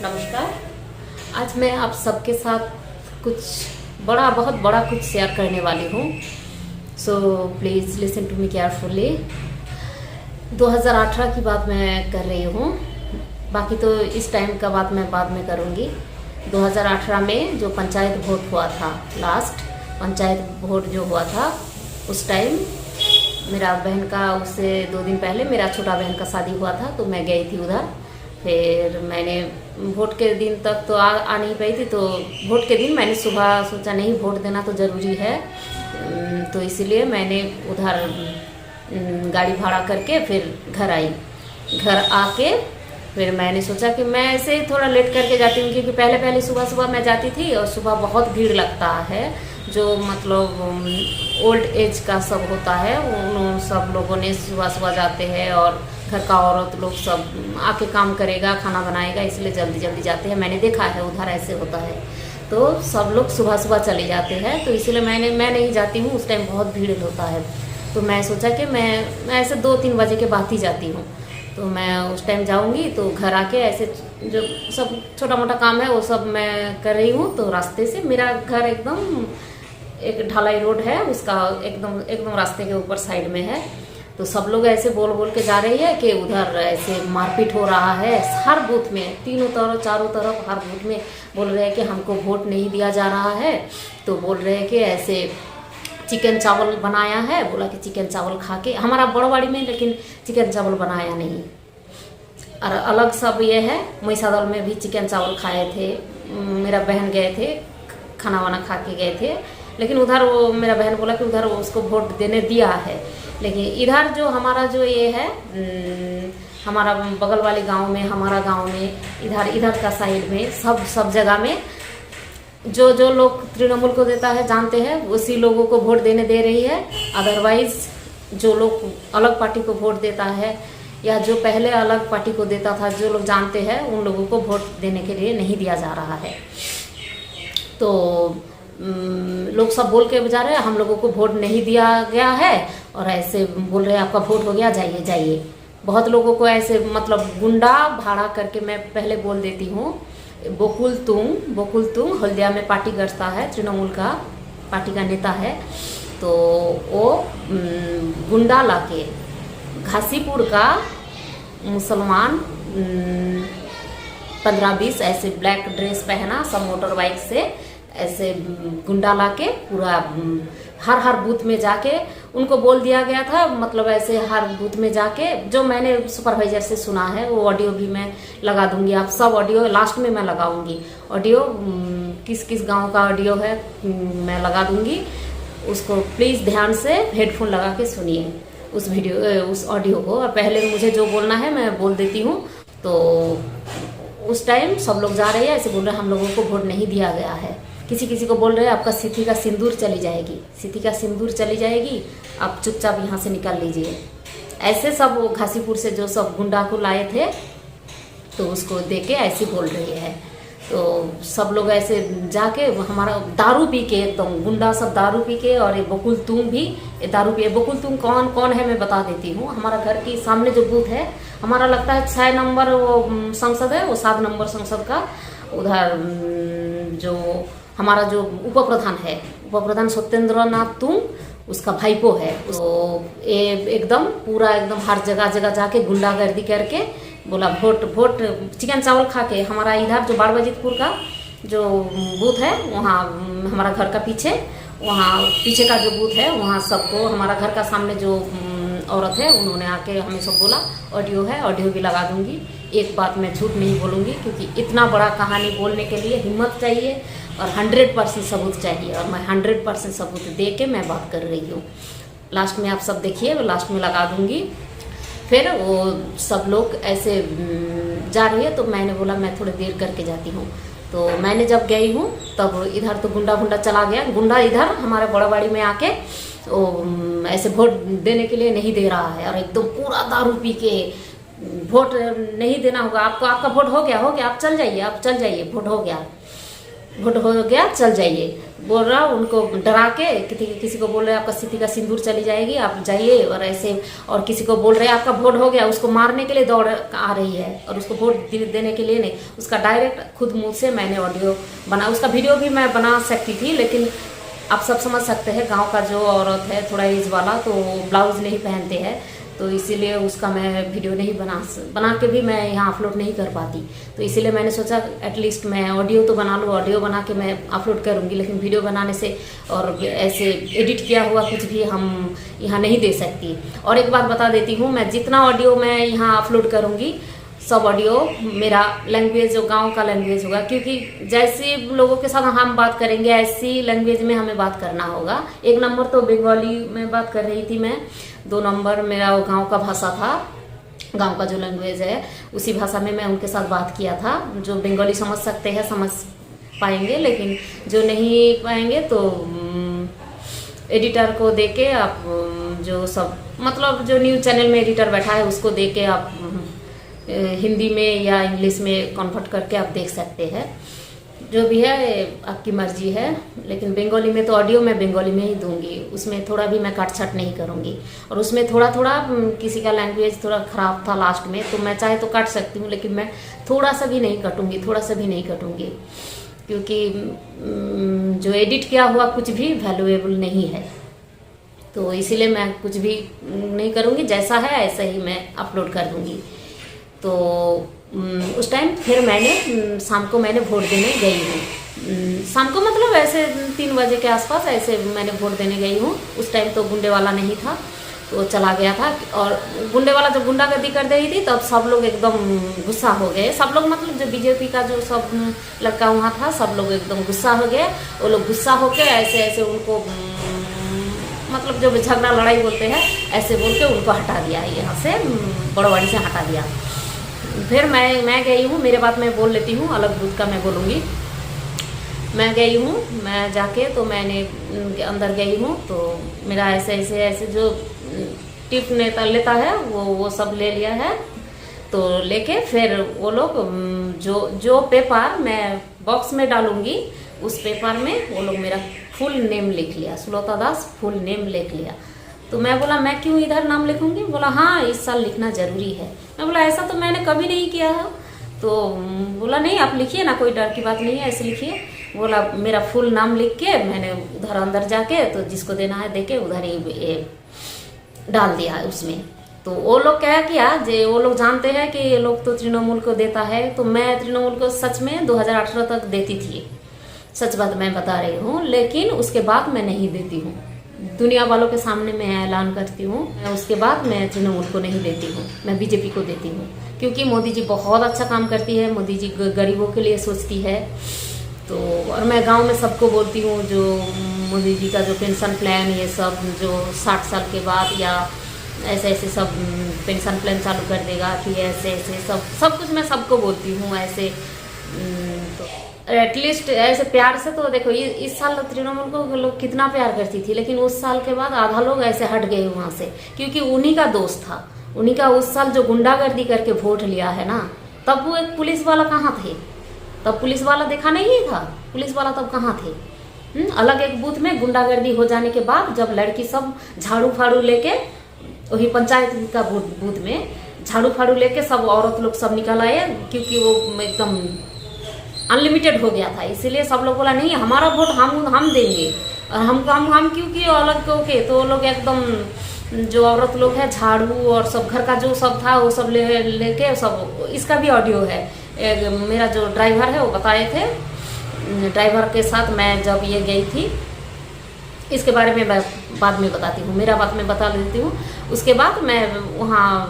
नमस्कार। आज मैं आप सबके साथ कुछ बहुत बड़ा कुछ शेयर करने वाली हूँ। So please listen to me carefully. 2018 की बात मैं कर रही हूँ, बाकी तो इस टाइम का बात मैं बाद में करूँगी। 2018 में जो पंचायत वोट हुआ था, लास्ट पंचायत वोट जो हुआ था, उस टाइम मेरा बहन का, उससे 2 दिन पहले मेरा छोटा बहन का शादी हुआ था, तो मैं गई थी उधर। फिर मैंने वोट के दिन तक तो आ नहीं पाई थी, तो वोट के दिन मैंने सुबह सोचा नहीं, वोट देना तो ज़रूरी है, तो इसीलिए मैंने उधर गाड़ी भाड़ा करके फिर घर आई। घर आके फिर मैंने सोचा कि मैं ऐसे थोड़ा लेट करके जाती हूँ, क्योंकि पहले सुबह मैं जाती थी और सुबह बहुत भीड़ लगता है। जो मतलब ओल्ड एज का सब होता है, उन सब लोगों ने सुबह जाते हैं, और घर का औरत लोग सब आके काम करेगा, खाना बनाएगा, इसलिए जल्दी जाते हैं। मैंने देखा है उधर ऐसे होता है, तो सब लोग सुबह चले जाते हैं, तो इसलिए मैं नहीं जाती हूँ, उस टाइम बहुत भीड़ होता है। तो मैं सोचा कि मैं ऐसे 2-3 बजे के बाद ही जाती हूँ, तो मैं उस टाइम जाऊँगी। तो घर आके ऐसे जो सब छोटा मोटा काम है वो सब मैं कर रही हूँ। तो रास्ते से मेरा घर एकदम एक ढलाई रोड है, उसका एकदम रास्ते के ऊपर साइड में है। तो सब लोग ऐसे बोल के जा रही है कि उधर ऐसे मारपीट हो रहा है। हर बूथ में, चारों तरफ हर बूथ में बोल रहे हैं कि हमको वोट नहीं दिया जा रहा है। तो बोल रहे हैं कि ऐसे चिकन चावल बनाया है, बोला कि चिकन चावल खा के, हमारा बड़वाड़ी में लेकिन चिकन चावल बनाया नहीं। और अलग सब ये है, मैसादल में भी चिकन चावल खाए थे। मेरा बहन गए थे, खाना वाना खा के गए थे, लेकिन उधर वो मेरा बहन बोला कि उधर उसको वोट देने दिया है। लेकिन इधर जो हमारा जो ये है, हमारा बगल वाले गांव में, हमारा गांव में, इधर का साइड में सब जगह में जो लोग तृणमूल को देता है जानते हैं, उसी लोगों को वोट देने दे रही है। अदरवाइज जो लोग अलग पार्टी को वोट देता है, या जो पहले अलग पार्टी को देता था, जो लोग जानते हैं, उन लोगों को वोट देने के लिए नहीं दिया जा रहा है। तो लोग सब बोल के जा रहे हैं हम लोगों को वोट नहीं दिया गया है, और ऐसे बोल रहे हैं आपका वोट हो गया, जाइए। बहुत लोगों को ऐसे मतलब गुंडा भाड़ा करके, मैं पहले बोल देती हूँ, बकुल तुंग हल्दिया में पार्टी करता है, तृणमूल का पार्टी का नेता है। तो वो गुंडा लाके घासीपुर का मुसलमान 15-20 ऐसे ब्लैक ड्रेस पहना, सब मोटर बाइक से ऐसे गुंडा लाके पूरा हर बूथ में जाके उनको बोल दिया गया था। मतलब ऐसे हर बूथ में जाके, जो मैंने सुपरवाइजर से सुना है, वो ऑडियो भी मैं लगा दूंगी। आप सब ऑडियो लास्ट में मैं लगाऊंगी। ऑडियो किस गांव का ऑडियो है मैं लगा दूंगी, उसको प्लीज़ ध्यान से हेडफोन लगा के सुनिए उस ऑडियो को। और पहले मुझे जो बोलना है मैं बोल देती हूँ। तो उस टाइम सब लोग जा रहे हैं, ऐसे बोल रहे हैं हम लोगों को वोट नहीं दिया गया है। किसी को बोल रहे हैं आपका सिथी का सिंदूर चली जाएगी, आप चुपचाप यहाँ से निकाल लीजिए। ऐसे सब वो घासीपुर से जो सब गुंडा को लाए थे, तो उसको देके ऐसे बोल रही है। तो सब लोग ऐसे जाके हमारा दारू पी के, एकदम गुंडा सब दारू पी के, और ये बकुल तुंग भी दारू पी। बकुल तुंग कौन है मैं बता देती हूँ। हमारा घर के सामने जो बूथ है, हमारा लगता है 6 नंबर वो संसद है, वो 7 नंबर संसद का उधर जो हमारा जो उप प्रधान सत्येंद्र नाथ तुंग, उसका भाईपो है। तो ये एकदम हर जगह जाके गुंडागर्दी करके बोला वोट चिकन चावल खा के। हमारा इधर जो बाड़वाजीतपुर का जो बूथ है, वहाँ हमारा घर का वहाँ पीछे का जो बूथ है, वहाँ सबको, हमारा घर का सामने जो औरत है, उन्होंने आके हमें सब बोला। ऑडियो है, ऑडियो भी लगा दूंगी। एक बात मैं झूठ नहीं बोलूँगी, क्योंकि इतना बड़ा कहानी बोलने के लिए हिम्मत चाहिए और 100% सबूत चाहिए, और मैं 100% सबूत दे के मैं बात कर रही हूँ। लास्ट में आप सब देखिए, लास्ट में लगा दूंगी। फिर वो सब लोग ऐसे जा रही है, तो मैंने बोला मैं थोड़ी देर करके जाती हूँ। तो मैंने जब गई हूँ, तब इधर तो गुंडा चला गया। गुंडा इधर हमारे बड़वाड़ी में आके ऐसे वोट देने के लिए नहीं दे रहा है, और एकदम पूरा दारू पी के वोट नहीं देना होगा आपको, आपका वोट हो गया, आप चल जाइए, वोट हो गया। वोट हो गया चल जाइए, बोल रहा उनको डरा के। किसी को बोल रहे आपका सिद्धि का सिंदूर चली जाएगी, आप जाइए, और ऐसे। और किसी को बोल रहे आपका वोट हो गया, उसको मारने के लिए दौड़ आ रही है, और उसको वोट देने के लिए नहीं। उसका डायरेक्ट खुद मुंह से मैंने ऑडियो बना, उसका वीडियो भी मैं बना सकती थी, लेकिन आप सब समझ सकते हैं गांव का जो औरत है थोड़ा एज वाला, तो ब्लाउज नहीं पहनते हैं, तो इसीलिए उसका मैं वीडियो नहीं बना के भी मैं यहाँ अपलोड नहीं कर पाती। तो इसीलिए मैंने सोचा एटलीस्ट मैं ऑडियो तो बना लूँ, ऑडियो बना के मैं अपलोड करूँगी, लेकिन वीडियो बनाने से और ऐसे एडिट किया हुआ कुछ भी हम यहाँ नहीं दे सकती। और एक बात बता देती हूँ, मैं जितना ऑडियो मैं यहाँ अपलोड करूँगी सब ऑडियो मेरा लैंग्वेज जो गांव का लैंग्वेज होगा, क्योंकि जैसे लोगों के साथ हम बात करेंगे ऐसी लैंग्वेज में हमें बात करना होगा। 1 नंबर तो बंगाली में बात कर रही थी मैं, 2 नंबर मेरा वो गांव का भाषा था, गांव का जो लैंग्वेज है उसी भाषा में मैं उनके साथ बात किया था। जो बंगाली समझ सकते हैं समझ पाएंगे, लेकिन जो नहीं पाएंगे तो एडिटर को दे के आप जो सब मतलब जो न्यूज़ चैनल में एडिटर बैठा है उसको दे के आप हिंदी में या इंग्लिश में कन्वर्ट करके आप देख सकते हैं। जो भी है आपकी मर्जी है, लेकिन बंगाली में तो ऑडियो मैं बंगाली में ही दूंगी, उसमें थोड़ा भी मैं काट छाट नहीं करूंगी। और उसमें थोड़ा थोड़ा किसी का लैंग्वेज थोड़ा ख़राब था लास्ट में, तो मैं चाहे तो काट सकती हूँ, लेकिन मैं थोड़ा सा भी नहीं कटूंगी, थोड़ा सा भी नहीं कटूंगी, क्योंकि जो एडिट किया हुआ कुछ भी वैल्यूएबल नहीं है। तो इसीलिए मैं कुछ भी नहीं करूँगी, जैसा है ऐसा ही मैं अपलोड कर दूँगी। तो उस टाइम फिर मैंने शाम को मैंने वोट देने गई हूँ, शाम को मतलब ऐसे 3 बजे के आसपास ऐसे मैंने वोट देने गई हूँ। उस टाइम तो गुंडे वाला नहीं था, तो चला गया था। और गुंडे वाला जब गुंडागर्दी कर रही थी तब सब लोग एकदम गुस्सा हो गए, सब लोग मतलब जो बीजेपी का जो सब लड़का वहाँ था सब लोग एकदम गुस्सा हो गए। वो लोग गुस्सा होकर ऐसे ऐसे उनको मतलब जो झगड़ा लड़ाई बोलते हैं ऐसे बोल के उनको हटा दिया, यहाँ से बड़वाड़ी से हटा दिया। फिर मैं गई हूँ, मेरे बात मैं बोल लेती हूँ, अलग बूथ का मैं बोलूँगी। मैं गई हूँ, मैं जाके तो मैंने अंदर गई हूँ, तो मेरा ऐसे जो टिप नेता लेता है वो सब ले लिया है। तो लेके फिर वो लोग जो पेपर मैं बॉक्स में डालूंगी उस पेपर में वो लोग मेरा फुल नेम लिख लिया, सुलोता दास फुल नेम लिख लिया। तो मैं बोला मैं क्यों इधर नाम लिखूंगी? बोला हाँ इस साल लिखना जरूरी है। मैं बोला ऐसा तो मैंने कभी नहीं किया है। तो बोला नहीं आप लिखिए ना, कोई डर की बात नहीं है, ऐसे लिखिए। बोला मेरा फुल नाम लिख के मैंने उधर अंदर जाके तो जिसको देना है देके उधर ही डाल दिया है उसमें। तो वो लोग क्या किया, जे वो लोग जानते हैं कि ये लोग तो तृणमूल को देता है, तो मैं तृणमूल को सच में 2018 तक देती थी, सच बात मैं बता रही हूँ। लेकिन उसके बाद मैं नहीं देती हूँ, दुनिया वालों के सामने मैं ऐलान करती हूँ, उसके बाद मैं तृणमूल को नहीं देती हूँ, मैं बीजेपी को देती हूँ। क्योंकि मोदी जी बहुत अच्छा काम करती है, मोदी जी गरीबों के लिए सोचती है। तो और मैं गांव में सबको बोलती हूँ जो मोदी जी का जो पेंशन प्लान ये सब जो 60 साल के बाद या ऐसे सब पेंशन प्लान चालू कर देगा कि ऐसे सब कुछ मैं सबको बोलती हूँ ऐसे। तो एटलीस्ट ऐसे प्यार से तो देखो इस साल तृणमूल को लोग कितना प्यार करती थी, लेकिन उस साल के बाद आधा लोग ऐसे हट गए वहाँ से, क्योंकि उन्हीं का दोस्त था, उन्हीं का उस साल जो गुंडागर्दी करके वोट लिया है ना, तब वो एक पुलिस वाला कहाँ थे? तब पुलिस वाला देखा नहीं था, पुलिस वाला तब कहाँ थे? अलग एक बूथ में गुंडागर्दी हो जाने के बाद जब लड़की सब झाड़ू फाड़ू लेके वही पंचायत का बूथ में झाड़ू फाड़ू लेके सब औरत लोग सब निकल आए, क्योंकि वो एकदम अनलिमिटेड हो गया था। इसीलिए सब लोग बोला नहीं हमारा वोट हम देंगे, और हम क्योंकि अलग के तो लोग एकदम जो औरत लोग है झाड़ू और सब घर का जो सब था वो सब लेके सब। इसका भी ऑडियो है, मेरा जो ड्राइवर है वो बताए थे, ड्राइवर के साथ मैं जब ये गई थी, इसके बारे में मैं बाद में बताती हूँ, मेरा बात में बता देती हूँ। उसके बाद मैं वहाँ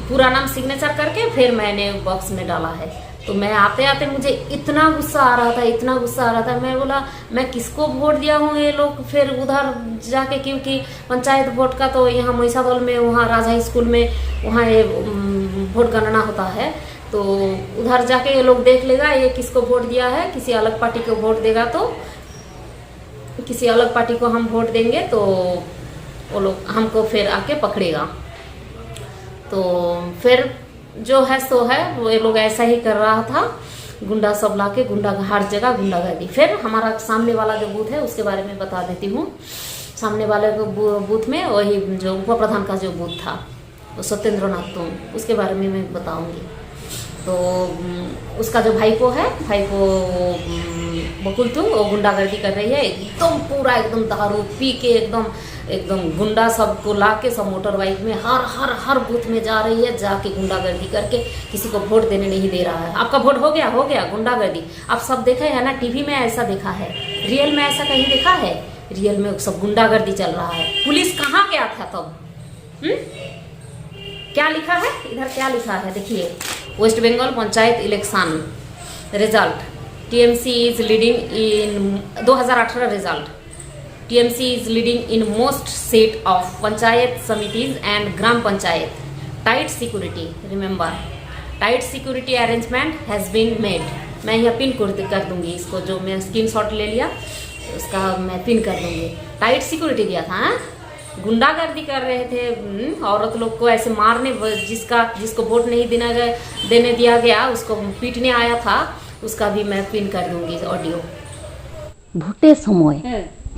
पूरा नाम सिग्नेचर करके फिर मैंने बॉक्स में डाला है। तो मैं आते आते मुझे इतना गुस्सा आ रहा था, इतना गुस्सा आ रहा था, मैं बोला मैं किसको वोट दिया हूँ? ये लोग फिर उधर जाके, क्योंकि पंचायत वोट का तो यहाँ महिसादौल में वहाँ राजा स्कूल में वहाँ ये वोट गणना होता है, तो उधर जाके ये लोग देख लेगा ये किसको वोट दिया है, किसी अलग पार्टी को वोट देगा तो किसी अलग पार्टी को हम वोट देंगे तो वो लोग हमको फिर आके पकड़ेगा। तो फिर जो है सो है, वो ये लोग ऐसा ही कर रहा था। गुंडा सब लाके गुंडा हर जगह गुंडागर्दी। फिर हमारा सामने वाला जो बूथ है उसके बारे में बता देती हूँ। सामने वाले बूथ में वही जो उप प्रधान का जो बूथ था वो सत्येंद्र नाथ तुम, उसके बारे में मैं बताऊंगी। तो उसका जो भाईपो है, भाईपो बकुल तुम, वो गुंडागर्दी कर रही है एकदम, पूरा एकदम दारू पी के एकदम गुंडा सबको ला के सब मोटर बाइक में हर हर हर बूथ में जा रही है, जाके गुंडागर्दी करके किसी को वोट देने नहीं दे रहा है। आपका वोट हो गया गुंडागर्दी। आप सब देखे है ना, टीवी में ऐसा देखा है, रियल में ऐसा कहीं देखा है? रियल में सब गुंडागर्दी चल रहा है। पुलिस कहाँ गया था तब? क्या लिखा है इधर, क्या लिखा है देखिए, west Bengal panchayat election result, TMC is leading in 2018 result, TMC is leading in most set of panchayat samitis and gram panchayat, tight security, remember tight security arrangement has been made. मैं यहाँ पिन कर दूंगी इसको, जो मैं स्क्रीनशॉट ले लिया उसका मैं पिन कर दूंगी। टाइट सिक्योरिटी दिया था, हाँ? गुंडागर्दी कर रहे थे, औरत लोग को ऐसे मारने, जिसको वोट नहीं देने दिया गया उसको पीटने आया था, उसका भी मैं पिन कर दूंगी ऑडियो।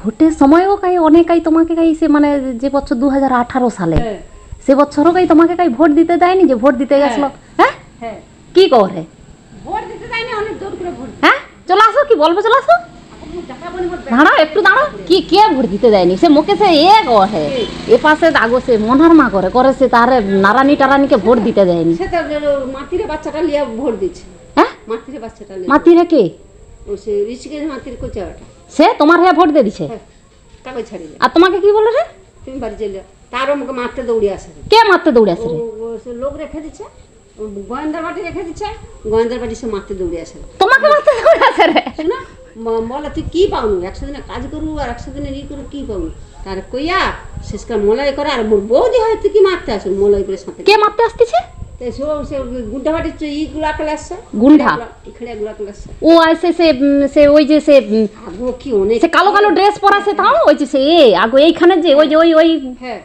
ভোটের সময়ও কাই অনেকাই তোমাকে কাই সে মানে যে বছর 2018 সালে সে বছরও কাই তোমাকে কাই ভোট দিতে দেয়নি, যে ভোট দিতে গেছিল? হ্যাঁ কি করে ভোট দিতে দেয়নি, অনেক জোর করে ভোট। হ্যাঁ চলে আসো, কি বলবো, চলে আসো, দাঁড়াও একটু দাঁড়াও। কি কে ভোট দিতে দেয়নি? সে মুখে সে কহে, এ পাশে আগো সে মনহারমা করে সে তার নারানি টারানিকে ভোট দিতে দেয়নি। সে তো মাতিরে বাচ্চাটা লিয়া ভোট দিচ্ছে। হ্যাঁ মাতিরে বাচ্চাটা লিয়া, মাতিরে কে? ও সে ঋষিকেশ মাতির কোচাটা, সে তোমার হয়ে ভোট দিয়ে দিছে। কাগজ ছাড়িয়ে আর তোমাকে কি বলে রে? তুমি বাড়ি চলে, তারও মুখে মারতে দৌড়ে আসে। কে মারতে দৌড়ে আসে রে? সে লোক রেখে দিচ্ছে, গোয়েন্দার বাটি রেখে দিচ্ছে, গোয়েন্দার বাটি সে মারতে দৌড়ে আসে। তোমাকে মারতে দৌড়ে আসে রে? শোনা বলে তুই কি পাওনি, 100 দিনে কাজ করু আর 100 দিনে ই করু, কি পাওনি? তার কইয়া শেষকাল মলাই করে, আর মোর বৌদি হয় তুই কি মারতে আসুন মলাই করে সাথে। কে মারতে আসতেছে? সে গুন্ডা বাটি ইগুলা কলে আসছে, গুন্ডা খেড়িয়াগুলা কলে আসছে। ও আসে সে ওই যে সে আগো কি অনেক সে কালো কালো ড্রেস পরা, সে তাও ওই যে সে আগো এইখানে যে ওই যে ওই হ্যাঁ,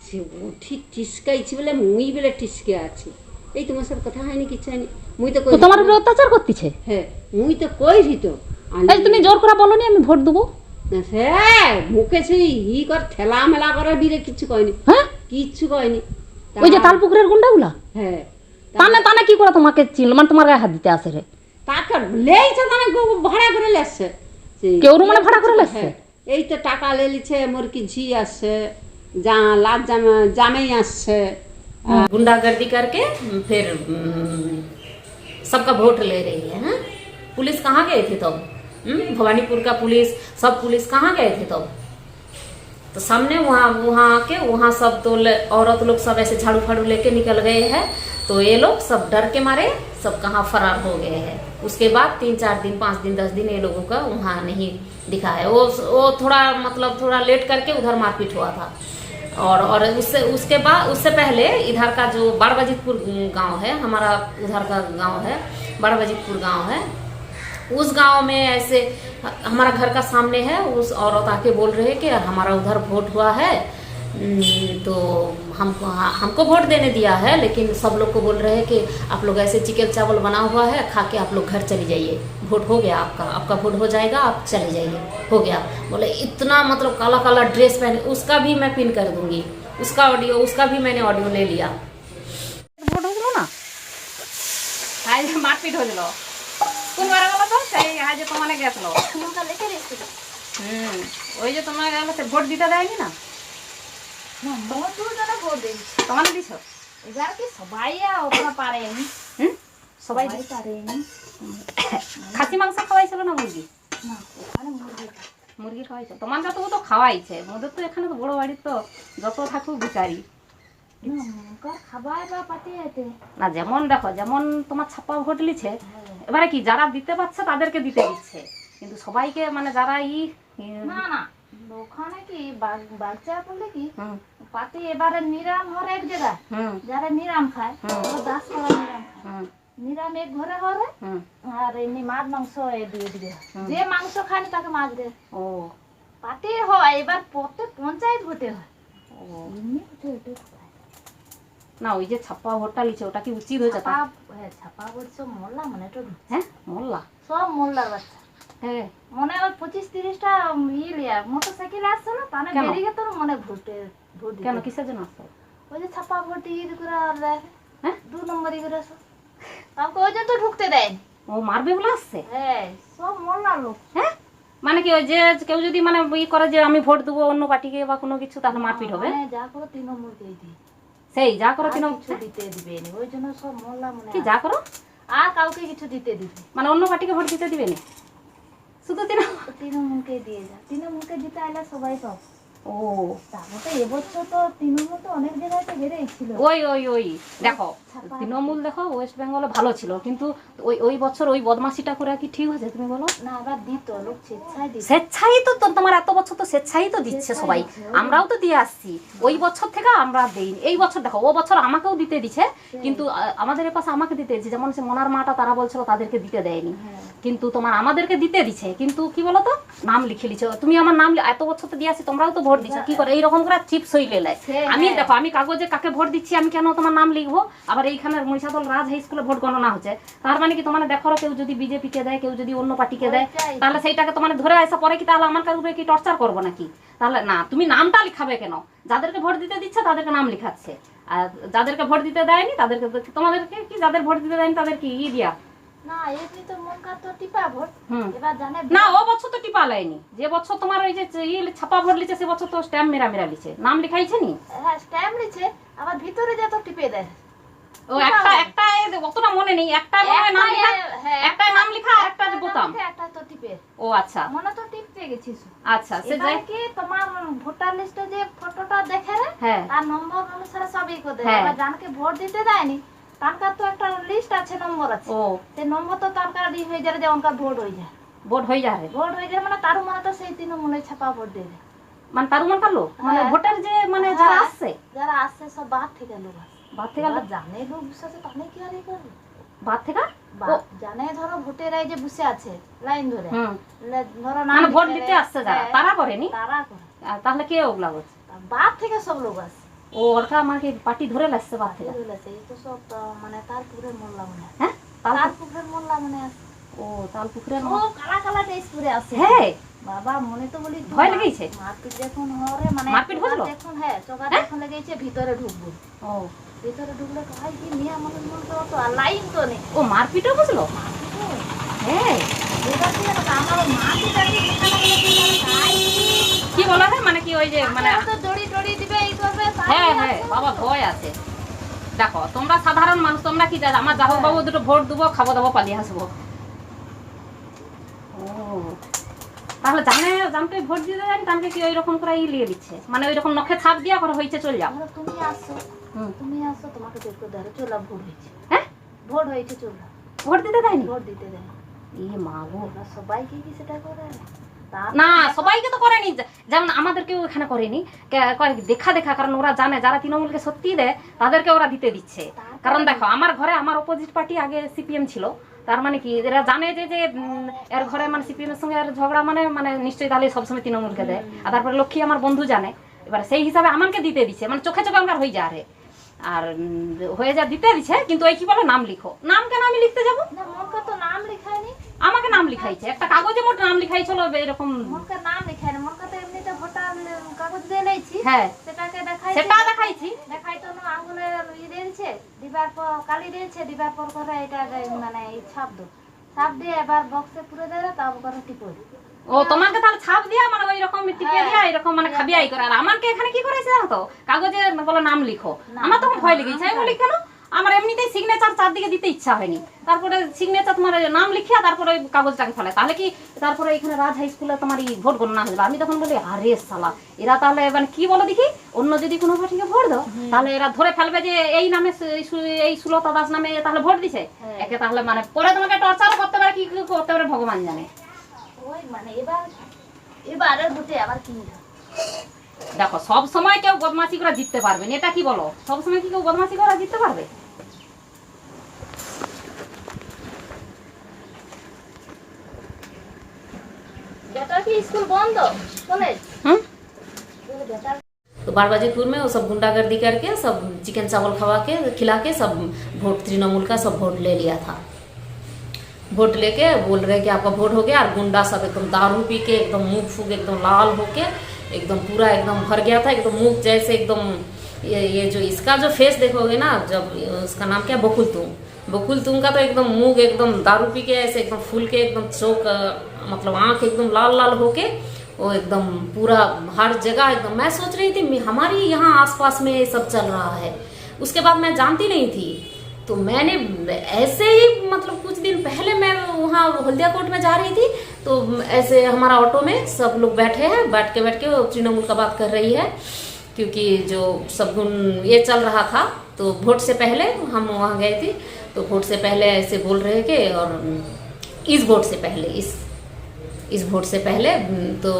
সে ঠিক টিসকাইছি বলে মুই বলে টিসকে আছি। এই তোমার সাথে কথা হয়নি, কিছু হয়নি। মুই তো কই তোমার উপরে অত্যাচার করতেছে। হ্যাঁ মুই তো কইছি তো। এই তুমি জোর করে বলনি আমি ভোট দেবো? হ্যাঁ মুখে সেই ই কর ঠেলা মেলা করে বিরে কিছু কয়নি। হ্যাঁ কিচ্ছু কয়নি। ওই যে তালপুকুরের গুন্ডাগুলা হ্যাঁ, তানে কি করে তোমাকে চিনল, মানে তোমার গায়ে হাত দিতে আসে রে? তাকে লেইছে তানে ভাড়া করে লেসছে। কেউ মানে ভাড়া করে লেসছে? এই তো টাকা লে লিছে, মোর কি ঝি আসছে, লাজ জামাই আসছে। गुंडागर्दी करके फिर सबका वोट ले रही है, हाँ? पुलिस कहाँ गए थे तब? भवानीपुर का पुलिस, सब पुलिस कहाँ गए थे तब? तो सामने वहाँ आके वहाँ सब तो औरत लोग सब ऐसे झाड़ू फाड़ू लेके निकल गए हैं। तो ये लोग सब डर के मारे सब कहाँ फरार हो गए हैं। उसके बाद 3-4 दिन 5 दिन 10 दिन ये लोगों का वहाँ नहीं दिखा है। वो थोड़ा मतलब थोड़ा लेट करके उधर मारपीट हुआ था। और उसके बाद उससे पहले इधर का जो बाड़बजीतपुर गांव है, हमारा उधर का गांव है बाड़बजीतपुर गांव है, उस गांव में ऐसे हमारा घर का सामने है, उस औरत आके बोल रहे कि हमारा उधर वोट हुआ है, तो हमको वोट देने दिया है, लेकिन सब लोग को बोल रहे हैं कि आप लोग ऐसे चिकन चावल बना हुआ है, खा के आप लोग घर चले जाइए, वोट हो गया आपका वोट हो जाएगा, आप चले जाइए, हो गया। बोले इतना मतलब काला काला ड्रेस पहने, उसका भी मैं पिन कर दूंगी, उसका भी मैंने ऑडियो ले लिया। ভোট হলো না, আজ মারপিট হয়েছিল কোন বার বলো তো, সেই আজ তোমাকে গেছিল ওই যে তোমার গেল সে ভোট দিতে দেয়নি না, তোমার দিছ এবার কি সবাই ওখানে পারেনি, সবাই পারেনি। খাসি মাংস খাওয়াইছিল না মুরগি? না ওখানে মুরগি খাওয়াইছে, তোমার যত তো খাওয়াইছে, মোদের তো এখানে তো বড় বাড়ির তো যত থাকুক বিচারি খাবার বা পাতে যেতে না, যেমন দেখো যেমন তোমার ছাপ্পা ভোট লিছে, এবারে কি যারা দিতে পারছে তাদেরকে দিতে দিচ্ছে, কিন্তু সবাইকে মানে যারা না না ওখানে কি বাচ্চা বললে কি পাতি এবারে নিরাম হর এক জায়গা, যারা নিরাম খায় 10 টাকা নিরাম খায়, নিরাম এক ঘরে হরে আর এমনি মাছ মাংস দিয়ে দিবে, যে মাংস খায়নি তাকে মাছ দেয়। ও পাতি হয় এবার প্রত্যেক পঞ্চায়েত ভোটে হয়, এমনি ভোটে না ওই যে ছাপ্পা ভোটটা লিছে ওটা কি উচিত হয়েছে তা? ছাপা ভোট সব মোল্লা মানে তো হ্যাঁ মোল্লা। সব মোল্লার বাচ্চা হ্যাঁ মনে হয় 25-30টা লিয়া মোটরসাইকেল আসছে না তাহলে কেন? বেরিয়ে তোর মনে ভোট দিতে। কেন কিসের জন্য আসতো? ওই যে ছাপা ভোট ইয়ে করে আর দেয় হ্যাঁ? 2 নম্বরই করে সব তাকে ওই জন্য তো ঢুকতে দেয়। ও মারবে বলে আসছে? হ্যাঁ সব মোল্লার লোক। হ্যাঁ মানে কি ওই যে কেউ যদি মানে ই করে যে আমি ভোট দেবো অন্য পার্টিকে বা কোনো কিছু তাহলে মারপিট হবে? মানে যা করো তৃণমূলকেই দিই সেই যা করো আর তৃণমূল কিছু দিতে দিবে না ওই জন্য সব মোল্লা মনে কি যা করো আর কাউকে কিছু দিতে দিবে মানে অন্য পার্টিকে ভোট দিতে দিবে না শুধু তৃণমূল? তৃণমূলকে দিয়ে যা তৃণমূলকে দিতে আইলে সবাই পাও। ও তারপরে এবছর তো তৃণমূল তো অনেক জায়গায় তো বেড়েছিল। ওই ওই ওই দেখো তৃণমূল দেখো ওয়েস্ট বেঙ্গলে ভালো ছিল কিন্তু ওই ওই বছর ওই বদমাশিটা করে কি ঠিক হয়েছে তুমি বলো? না আবার দিত লোক স্বেচ্ছায় দিত। স্বেচ্ছাই তো তোমার এত বছর তো স্বেচ্ছাই তো দিচ্ছে সবাই, আমরাও তো দিয়ে আসছি ওই বছর থেকে আমরা দেইনি। এই বছর দেখো ও বছর আমাকেও দিতে দিছে কিন্তু আমাদের এ পাশে আমাকে দিতে দিচ্ছে যেমন সে মনার মাটা তারা বলছিল তাদেরকে দিতে দেয়নি কিন্তু তোমার আমাদেরকে দিতে দিছে কিন্তু কি বলো তো নাম লিখে লিছো তুমি আমার নাম এত বছর তো দিয়ে আসি তোমরাও তো ভোট দিচ্ছ কি করে এইরকম করে চিপস হইলে আমি দেখো আমি কাগজে কাকে ভোট দিচ্ছি আমি কেন তোমার নাম লিখবো আবার এইখানে মহিষাদল রাজ হাই স্কুলে ভোট গণনা হচ্ছে তার মানে কি তোমার দেখো কেউ যদি বিজেপি কে দেয় কেউ যদি অন্য পার্টিকে দেয় তাহলে সেইটাকে তোমার ধরে আসা পরে কি তাহলে আমার কারণে কি টর্চার করবো নাকি? তাহলে না তুমি নামটা লিখাবে কেন? যাদেরকে ভোট দিতে দিচ্ছে তাদেরকে নাম লিখাচ্ছে আর যাদেরকে ভোট দিতে দেয়নি তাদেরকে তোমাদেরকে কি যাদের ভোট দিতে দেয়নি তাদেরকে ই দিয়া না এমনি তো মন কার তো টিপা ভোট এবার জানে না ও বছর তো টিপা লাইনি যে বছর তোমার ওই যে ছাপা ভোট লিছে সে বছর তো স্ট্যাম্প মেরা লিছে নাম লিখাইছে নি। হ্যাঁ স্ট্যাম্প লিছে আবার ভিতরে যা তো টিপে দেয়। ও একটা অতটা মনে নেই একটা মনে নাম লেখা একটা নাম লেখা আর একটা বোতাম একটা তো টিপে। ও আচ্ছা মনে তো টিপতে গেছিস। আচ্ছা সে এবার যাই কি তোমার ভোটার লিস্টে যে ফটোটা দেখে রে হ্যাঁ তার নম্বর অনুসারে সবই করে দেয়। হ্যাঁ। এবার জানকে ভোট দিতে দেয়নি তার তো একটা লিস্ট আছে নম্বর আছে ও সেই নম্বর তো তার কার্ড হয়ে যায় যে ওনকার ভোট হয়ে যায় ভোট হয়ে যাবে ভোট হয়ে যায় মানে তার মনে তো সেই তৃণমূলে ছাপা ভোট দিয়ে দেয়। মানে তার মন কালো মানে হ্যাঁ। ভোটার যে মানে যারা আসছে যারা আসছে সব বাদ থেকে লোক আসে বাদ থেকে এবার জানে লোক বিশ্বাসে তাহলে কি আর করবে বাদ থেকে জানে ধরো ভোটের এই যে বসে আছে লাইন ধরে হুম ধরো মানে ভোট দিতে আসছে যারা তারা করেনি তারা করে তাহলে কে ওগুলা করছে? বাদ থেকে সব লোক আসে ও ওরকা আমাকে পার্টি ধরে লাগছে বাদ থেকে এই তো সব মানে তার পুকুরের মোল্লা মনে আছে হ্যাঁ তার পুকুরের মোল্লা মনে আছে ও তাল পুকুরের ও কালা কালা টেস্ট করে আছে হ্যাঁ বাবা মনে তো বলি ভয় লেগেছে মারপিট যখন হরে মানে মারপিট হলো এখন হ্যাঁ চোখা যখন লেগেছে ভিতরে ঢুকবো ও ভিতরে ঢুকলে ভাই কি নিয়ে আমাদের মন তো লাইন তো নেই ও মারপিটও বুঝলো হ্যাঁ এবার কি জানো আমার মারপিট আর কি বলা হয় মানে কি ওই যে মানে তো দড়ি দড়ি দিবে এই করবে হ্যাঁ হ্যাঁ বাবা ভয় আছে দেখো তোমরা সাধারণ মানুষ তোমরা কি জানো আমার যাহো বাবু দুটো ভোট দেবো খাবো দাবো পালিয়ে আসবো ও তাহলে জানতে ভোট দিতে জানি তাহলে কি ওই রকম করে লিয়ে দিচ্ছে মানে ওই রকম নখে ছাপ দিয়া করে হয়েছে চল যাও তুমি আসো তোমাকে বের করে দেয় চলা ভোট হয়েছে হ্যাঁ ভোট হয়েছে চলা ভোট দিতে দেয়নি ভোট দিতে দেয় ই মা গো সবাইকে কি সেটা করে না সবাইকে তো করেনি যেমন আমাদেরকেও এখানে করেনি করে কি দেখা দেখা কারণ ওরা জানে যারা তৃণমূলকে সত্যি দেয় তাদেরকে ওরা দিতে দিচ্ছে কারণ দেখো আমার ঘরে আমার অপোজিট পার্টি আগে সিপিএম ছিল তার মানে কি এরা জানে যে এর ঘরে মানে সিপিএম এর সঙ্গে আর ঝগড়া মানে মানে নিশ্চয়ই তাহলে সবসময় তৃণমূলকে দেয় আর তারপরে লক্ষ্মী আমার বন্ধু জানে এবার সেই হিসাবে আমাকে দিতে দিচ্ছে মানে চোখে চোখে আমার হয়ে যায় আর হয়ে যা দিতে দিচ্ছে কিন্তু এই কি বলে নাম লিখো নাম কেন আমি লিখতে যাবো না মনকা তো নাম লেখায়নি আমাকে নাম লিখাইছে একটা কাগজে মোট নাম লিখাইছিল এরকম মনকা নাম লেখায়নি মনকা তো এমনিতে ভোটার কাগজ দিয়ে লেছি হ্যাঁ সেটাকে দেখাই সেটা দেখাইছি দেখাই তো না আঙ্গুলে ই দিয়েছে দিবার পর কালি দিয়েছে দিবার পর করে এটা মানে ছাপ দো ছাপ দিয়ে এবার বক্সে পুরে দেয় তারপর করে টিপো ও তোমাকে তাহলে ছাপ দিয়া মানে ওই রকম টিপে দিয়া এরকম মানে খাবিয়াই করে আর আমাকে এখানে কি করেছে জানো তো কাগজে বলে নাম লিখো আমার তখন ভয় লেগেছে আমি বলি কেন আমার এমনিতেই সিগনেচার চারদিকে দিতে ইচ্ছা হয়নি তারপরে সিগনেচার তোমার নাম লিখিয়া তারপরে ওই কাগজটাকে ফেলে তাহলে কি তারপরে এখানে রাজ হাই স্কুলে তোমার এই ভোট গণনা হয়ে যাবে আমি তখন বলি আরে সালা এরা তাহলে মানে কি বলো দেখি অন্য যদি কোনো পার্টিকে ভোট দাও তাহলে এরা ধরে ফেলবে যে এই নামে এই সুলতা দাস নামে তাহলে ভোট দিছে একে তাহলে মানে পরে তোমাকে টর্চার করতে পারে কি করতে পারে ভগবান জানে ওই মানে এবারের ভোটে আবার কি দেখো সব সময় কেউ বদমাশি করে জিততে পারবে না এটা কি বলো সব সময় কি কেউ বদমাশি করে জিততে পারবে বেটার কি স্কুল বন্ধ কলেজ হুম বেটার তো तो बारबाजीपुर में वो सब गुंडागर्दी करके सब चिकन चावल खिला के सब वोट तृणमूल का सब वोट ले लिया था। वोट लेके बोल रहे कि आपका वोट हो गया, और गुंडा सब एकदम दारू पी के एकदम मुँह फूक एकदम लाल होके एकदम पूरा एकदम भर गया था, एकदम मुँह जैसे एकदम ये जो इसका जो फेस देखोगे ना, जब उसका नाम क्या बकुल तुम का तो एकदम मुंह एकदम दारू पी के ऐसे एकदम फूल के एकदम चौक मतलब आंख एकदम लाल लाल होके वो एकदम पूरा हर जगह एकदम। मैं सोच रही थी हमारी यहाँ आसपास में ये सब चल रहा है। उसके बाद मैं जानती नहीं थी, तो मैंने ऐसे ही मतलब कुछ दिन पहले मैं वहाँ हल्दिया कोट में जा रही थी, तो ऐसे हमारा ऑटो में सब लोग बैठे हैं, बैठ के वो तृणमूल का बात कर रही है, क्योंकि जो सब ये चल रहा था। तो वोट से पहले हम वहाँ गए थे, तो वोट से पहले ऐसे बोल रहे कि, और इस वोट से पहले इस वोट से पहले तो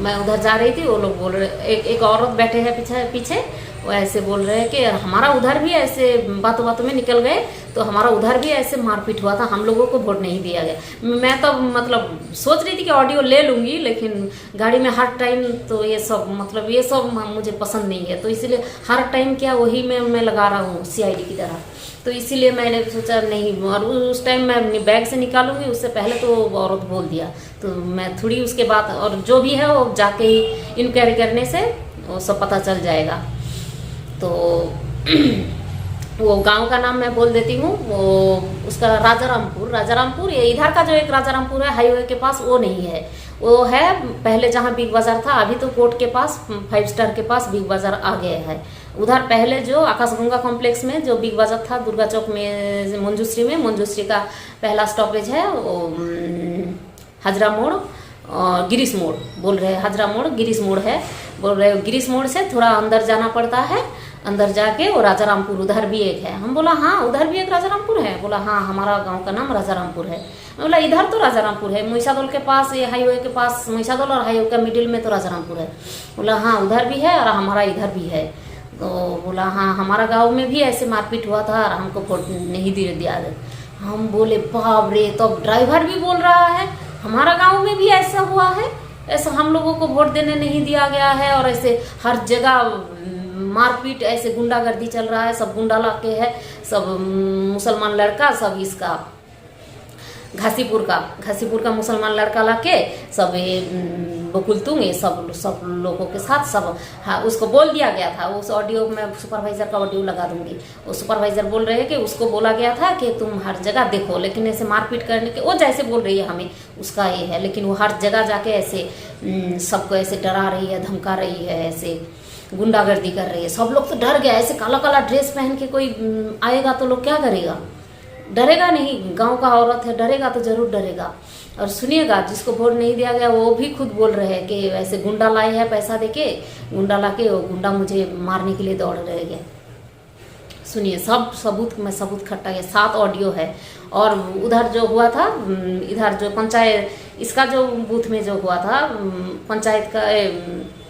मैं उधर जा रही थी, वो लोग बोल रहे, एक औरत बैठे हैं पीछे वो ऐसे बोल रहे हैं कि हमारा उधर भी ऐसे बातों में निकल गए, तो हमारा उधर भी ऐसे मारपीट हुआ था, हम लोगों को वोट नहीं दिया गया। मैं तो मतलब सोच रही थी कि ऑडियो ले लूँगी, लेकिन गाड़ी में हर टाइम तो ये सब मुझे पसंद नहीं है, तो इसीलिए हर टाइम क्या वही मैं लगा रहा हूँ CID की तरह। तो इसीलिए मैंने सोचा नहीं, और उस टाइम मैं अपनी बैग से निकालूंगी, उससे पहले तो औरत बोल दिया, तो मैं थोड़ी उसके बाद, और जो भी है वो जाके ही इंक्वायरी करने से वो सब पता चल जाएगा। तो वो गांव का नाम मैं बोल देती हूँ, वो उसका राजारामपुर, ये इधर का जो एक राजारामपुर है हाईवे के पास, वो नहीं है, वो है पहले जहाँ बिग बाजार था, अभी तो कोर्ट के पास 5 स्टार के पास बिग बाजार आ गया है। उधर पहले जो आकाशगंगा कॉम्प्लेक्स में जो बिग बाजार था, दुर्गा चौक में मंजूश्री का पहला स्टॉपेज है वो हजरा मोड़ और गिरीश मोड़ बोल रहे हैं, हजरा मोड़ गिरीश मोड़ है बोल रहे हो। गिरीश मोड़ से थोड़ा अंदर जाना पड़ता है, अंदर जाके वो राजारामपुर उधर भी एक है। हम बोला हाँ उधर भी एक राजारामपुर है, बोला हाँ हमारा गांव का नाम राजारामपुर है। मैं बोला इधर तो राजारामपुर है, महिषादोल के पास, ये हाईवे के पास महिषादोल और हाईवे का मिडिल में तो राजारामपुर है। बोला हाँ उधर भी है और हमारा इधर भी है। तो बोला हाँ हमारा गाँव में भी ऐसे मारपीट हुआ था और हमको वोट नहीं दिया। हम बोले बाप रे, तो अब ड्राइवर भी बोल रहा है हमारा गाँव में भी ऐसा हुआ है, ऐसा हम लोगों को वोट देने नहीं दिया गया है, और ऐसे हर जगह मारपीट ऐसे गुंडागर्दी चल रहा है, सब गुंडा लाके है, सब मुसलमान लड़का, सब इसका घासीपुर का मुसलमान लड़का लाके सब बकुल तुंग ये सब लोगों के साथ सब हाँ उसको बोल दिया गया था। उस ऑडियो में सुपरवाइजर का ऑडियो लगा दूंगी। वो सुपरवाइजर बोल रहे हैं कि उसको बोला गया था कि तुम हर जगह देखो, लेकिन ऐसे मारपीट करने के वो जैसे बोल रही है हमें उसका ये है, लेकिन वो हर जगह जाके ऐसे सबको ऐसे डरा रही है, धमका रही है, ऐसे गुंडागर्दी कर रही है। सब लोग तो डर गया, ऐसे काला काला ड्रेस पहन के कोई आएगा तो लोग क्या करेगा, डरेगा नहीं। गांव का औरत है, डरेगा तो जरूर डरेगा। और सुनिएगा, जिसको वोट नहीं दिया गया वो भी खुद बोल रहे हैं कि ऐसे गुंडा लाए हैं, पैसा देके गुंडा लाके वो गुंडा मुझे मारने के लिए दौड़ रहे हैं। सुनिए, सब सबूत में सबूत खट्टा है, 7 ऑडियो है। और उधर जो हुआ था, इधर जो पंचायत इसका जो बूथ में जो हुआ था, पंचायत का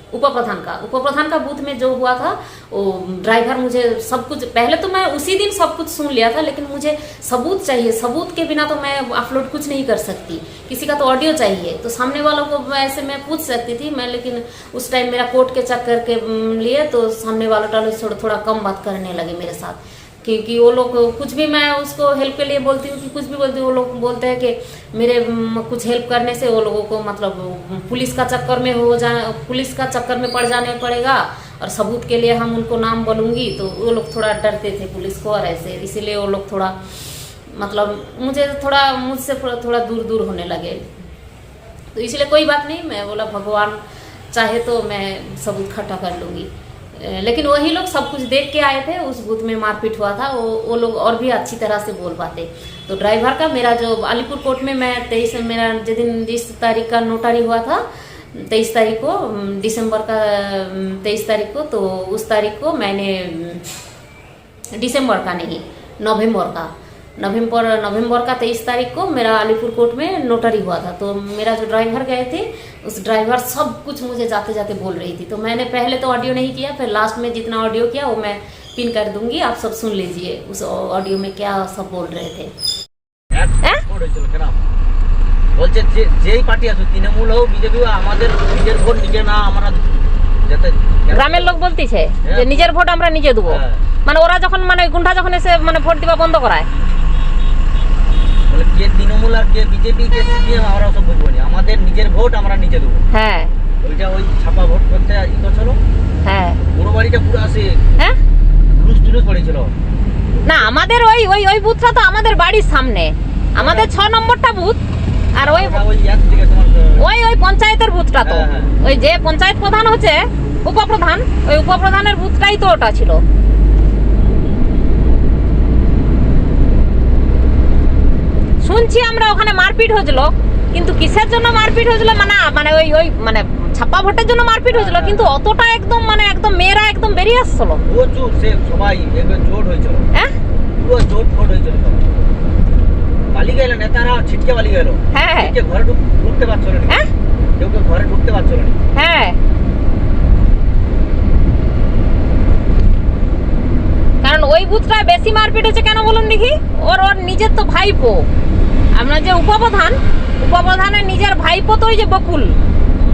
उप प्रधान का बूथ में जो हुआ था, वो ड्राइवर मुझे सब कुछ, पहले तो मैं उसी दिन सब कुछ सुन लिया था, लेकिन मुझे सबूत चाहिए। सबूत के बिना तो मैं अपलोड कुछ नहीं कर सकती, किसी का तो ऑडियो चाहिए। तो सामने वालों को ऐसे मैं पूछ सकती थी मैं, लेकिन उस टाइम मेरा कोर्ट के चक्कर के लिए तो सामने वालों थोड़ा कम बात करने लगे मेरे साथ, क्योंकि वो लोग कुछ भी, मैं उसको हेल्प के लिए बोलती हूँ कि कुछ भी बोलती हूँ, वो लोग बोलते हैं कि मेरे कुछ हेल्प करने से वो लोगों को मतलब पुलिस का चक्कर में पड़ जाने पड़ेगा, और सबूत के लिए हम उनको नाम बोलूँगी तो वो लोग थोड़ा डरते थे पुलिस को, और ऐसे इसीलिए वो लोग थोड़ा मतलब मुझसे थोड़ा दूर होने लगे। तो इसलिए कोई बात नहीं, मैं बोला भगवान चाहे तो मैं सबूत इकट्ठा कर लूँगी। लेकिन वही लोग सब कुछ देख के आए थे, उस बूथ में मारपीट हुआ था, वो लोग और भी अच्छी तरह से बोल पाते। तो ड्राइवर का मेरा जो अलीपुर कोर्ट में मैं 23 मेरा जिस तारीख का नोटरी हुआ था, 23 तारीख को दिसंबर का 23 तारीख को, तो उस तारीख को मैंने दिसंबर का नहीं नवंबर का 23 तारीख को मेरा अलीपुर कोर्ट में नोटरी हुआ था। तो मेरा जो ड्राइवर गए थे, उस ड्राइवर सब कुछ मुझे जाते जाते बोल रही थी। तो मैंने पहले तो ऑडियो नहीं किया, फिर लास्ट में जितना ऑडियो किया वो मैं पिन कर दूंगी, आप सब सुन लीजिए उस ऑडियो में क्या सब बोल रहे थे। বলছে যেই পার্টি আসুক, তৃণমূল হোক বিজেপি হোক, আমাদের নিজের ভোট নিজে না আমরা যাতে গ্রামের লোক বলতিছে যে নিজের ভোট আমরা নিজে দেবো, হ্যাঁ। মানে ওরা যখন মানে গুন্ডা যখন এসে মানে ভোট দিবা বন্ধ করায়। বলে কে তৃণমূল আর কে বিজেপি কে সিপিএম আমরা সব বুঝবো না, আমাদের নিজের ভোট আমরা নিজে দেবো। হ্যাঁ ওইটা ওই ছাপা ভোট করতে ই করছিল, হ্যাঁ পুরো বাড়িটা পুরো আসে হ্যাঁ। টুলুস টুলুস পড়েছিল। না আমাদের ওই ওই ওই বুথটা তো আমাদের বাড়ির সামনে, আমাদের 6 নম্বরটা বুথ, আর ওই ওই এক দিকে তোমার ওই ওই পঞ্চায়েতের বুথটা তো, হ্যাঁ, হ্যাঁ। ওই যে পঞ্চায়েত প্রধান হচ্ছে উপপ্রধান, ওই উপপ্রধানের বুথটাই তো ওটা ছিল। শুনছি আমরা ওখানে মারপিট হয়েছিল, কিন্তু কিসের জন্য মারপিট হয়েছিল মানে মানে ওই ওই মানে ছাপ্পা ভোটের জন্য মারপিট হয়েছিল, কিন্তু অতটা একদম মানে একদম মেয়েরা একদম বেরিয়ে আসছিল। প্রচুর সে সবাই একবার জোট হয়েছিল, হ্যাঁ পুরো জোট ফোট হয়েছিল সবাই। পালি গেল নেতারা, ছিটকে পালি গেল, হ্যাঁ হ্যাঁ ছিটকে ঘরে ঢুকতে পারছিল না, হ্যাঁ কেউ কেউ ঘরে ঢুকতে পারছিল না। হ্যাঁ। কারণ ওই বুথটা বেশি মারপিট হচ্ছে কেন বলুন দেখি, ওর ওর নিজের তো ভাইপো, আমরা যে উপপ্রধান, উপপ্রধানের নিজের ভাইপো তো ওই যে বকুল,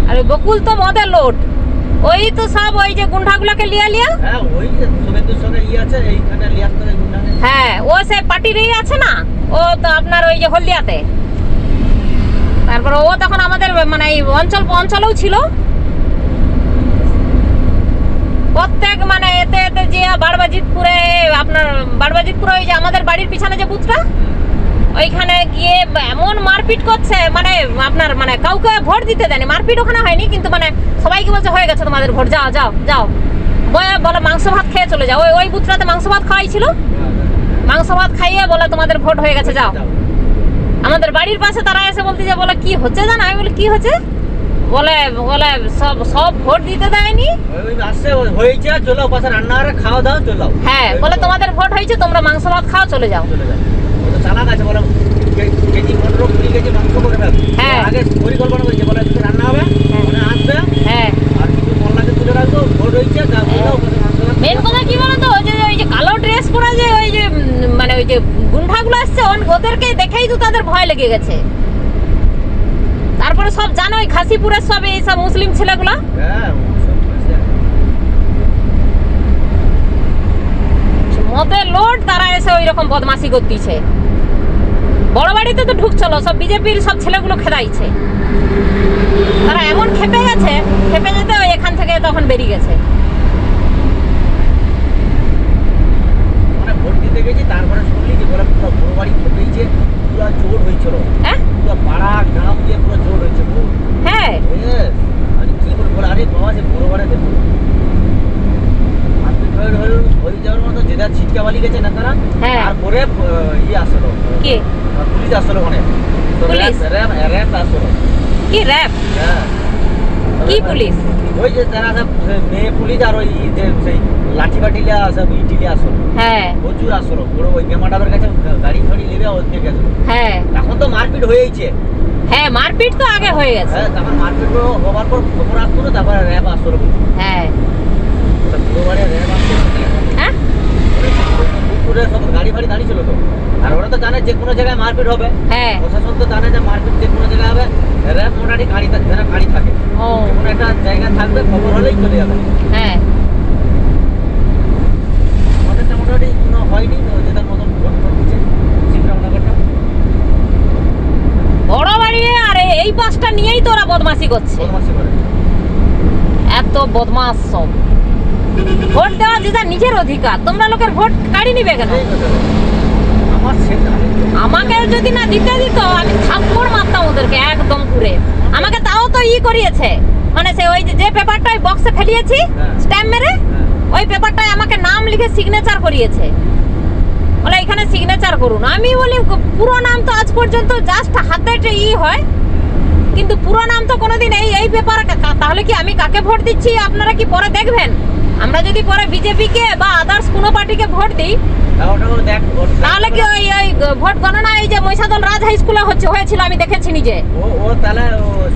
আর ওই বকুল তো মদের লোড, ওই তো সব ওই যে গুন্ডাগুলোকে লিয়া লিয়া, হ্যাঁ ওই শুভেন্দুর সঙ্গে ই আছে এইখানে লিয়াতে গুন্ডানে। হ্যাঁ ও সে পার্টিরই আছে না, ও তো আপনার ওই যে হলদিয়াতে। তারপর ও তখন আমাদের মানে এই অঞ্চলেও ছিল, প্রত্যেক মানে এতে এতে যে বাড়বাজিতপুরে, আপনার বাড়বাজিতপুরে ওই যে আমাদের বাড়ির পিছনে যে বুথটা, ওইখানে গিয়ে এমন মারপিট করছে, মানে আপনার মানে কাউকে ভোট দিতে দেয়নি, মারপিট ওখানে হয়নি, কিন্তু মানে সবাইকে বলছে হয়ে গেছে তোমাদের ভোট, যাও যাও যাও, বলে মাংস ভাত খেয়ে চলে যাও। ওই ওই বুথটাতে মাংস ভাত খাওয়াইছিল, মাংস ভাত খাইয়ে বলে তোমাদের ভোট হয়ে গেছে যাও। আমাদের বাড়ির পাশে তারা এসে বলতে যে বলে কি হচ্ছে জানো, আমি বলি কি হচ্ছে, বলে বলে সব সব ভোট দিতে দেয়নি, ওই আসছে হয়েছে চলো পাশে রান্না করে খাওয়া দাও চলো। হ্যাঁ বলে তোমাদের ভোট হয়েছে তোমরা মাংস ভাত খাও চলে যাও। চলে যাও, ও তো চালাক আছে, বলে কেজি 15-20 কেজি মাংস করে রাখ। হ্যাঁ। আগে পরিকল্পনা করেছে, বলে কিছু রান্না হবে, মানে আসবে হ্যাঁ আর কিছু মশলাকে তুলে রাখবো, ভোট হয়েছে তা বললাম মাংস ভাত। মেন কথা কি বলো তো, ওই যে কালো ড্রেস পরা যে ওই যে মানে ওই যে গুন্ডাগুলো আসছে, ওদেরকে দেখেই তো তাদের ভয় লেগে গেছে। তারপরে সব জানো ওই খাসিপুরের সব এই সব মুসলিম ছেলেগুলা, হ্যাঁ সব আছে। মদের লোড, তারা এসে ওই রকম বদমাশি করতেছে। বড় বাড়িতে তো ঢুকছিল, সব বিজেপির সব ছেলেগুলো খেদাইছে, তারা এমন খেপে গেছে, খেপে যেতে ওই এখান থেকে তখন বেরিয়ে গেছে। মানে ভোট দিতে গেছি, তারপরে শুনলি যে বলে পুরো বড় বাড়ি খেপেছে, পুরো জোর হয়েছিল, হ্যাঁ পুরো পাড়া গ্রাম দিয়ে পুরো জোর হয়েছে। হ্যাঁ আরে কি করে বলে, আরে বাবা যে বড় বাড়ি দেখো হয়ে যাওয়ার মতো যেটা ছিটকা বালি গেছে না তারা। হ্যাঁ। তারপরে ইয়ে আসলো, কি পুলিশ আসলো, ওখানে পুলিশ? র্যাব আসলো। কি র্যাব? হ্যাঁ কি পুলিশ? ওই যে তারা সব মেয়ে পুলিশ আর ওই যে সেই লাঠি বাটিলা সব ইটিলি আসলো, হ্যাঁ প্রচুর আসলো। পুরো ওই গেমাটাদের কাছে গাড়ি ফাড়ি নেবে ওর থেকে আসলো। হ্যাঁ এখন তো মারপিট হয়েইছে। হ্যাঁ মারপিট তো আগে হয়ে গেছে। হ্যাঁ তখন মারপিট হওয়ার পর খবর আসলো, তারপরে র্যাব আসলো। হ্যাঁ পুরো বাড়ি র্যাব আসলো, হ্যাঁ পুকুরে সব গাড়ি ফাড়ি দাঁড়িয়ে ছিল তো। আর ওরা তো জানে যে কোনো জায়গায় মারপিট হবে, হ্যাঁ প্রশাসন তো জানে যে মারপিট যে কোনো জায়গায় হবে, র্যাব মোটামুটি গাড়ি থাকে, ও কোনো একটা জায়গায় থাকবে, খবর হলেই চলে যাবে। হ্যাঁ আমাদেরটা মোটামুটি কোনো হয়নি, যেটার মতন ভোট করছে শিবরামনগরটা। বড় বাড়ি আর এই পাঁচটা নিয়েই তো ওরা বদমাশি করছে, বদমাশি করে। এত বদমাস সব। ভোট দেওয়া যেটা নিজের অধিকার, তোমরা লোকের ভোট কাড়ি নিবে কেন? এই কথা। আমার আমাকে যদি না দিতে দিত আমি থাপ্পড় মারতাম ওদেরকে একদম পুরে। আমাকে তাও তো ই করিয়েছে, মানে সে ওই যে পেপারটা ওই বক্সে ফেলিয়েছি হ্যাঁ। স্ট্যাম্প মেরে, ওই পেপারটায় আমাকে নাম লিখে সিগনেচার করিয়েছে, বলে এখানে সিগনেচার করুন। আমি বলি পুরো নাম তো আজ পর্যন্ত জাস্ট হাতে ই হয়, কিন্তু পুরো নাম তো কোনোদিন এই পেপার। তাহলে কি আমি কাকে ভোট দিচ্ছি আপনারা কি পরে দেখবেন? আমরা যদি পরে বিজেপিকে বা আদার্স কোনো পার্টিকে ভোট দিই, তাহলে কি ওই ওই ভোট গণনা এই যে মহিষাদল রাজ হাই স্কুলে হয়েছিল, আমি দেখেছি নিজে। ও তাহলে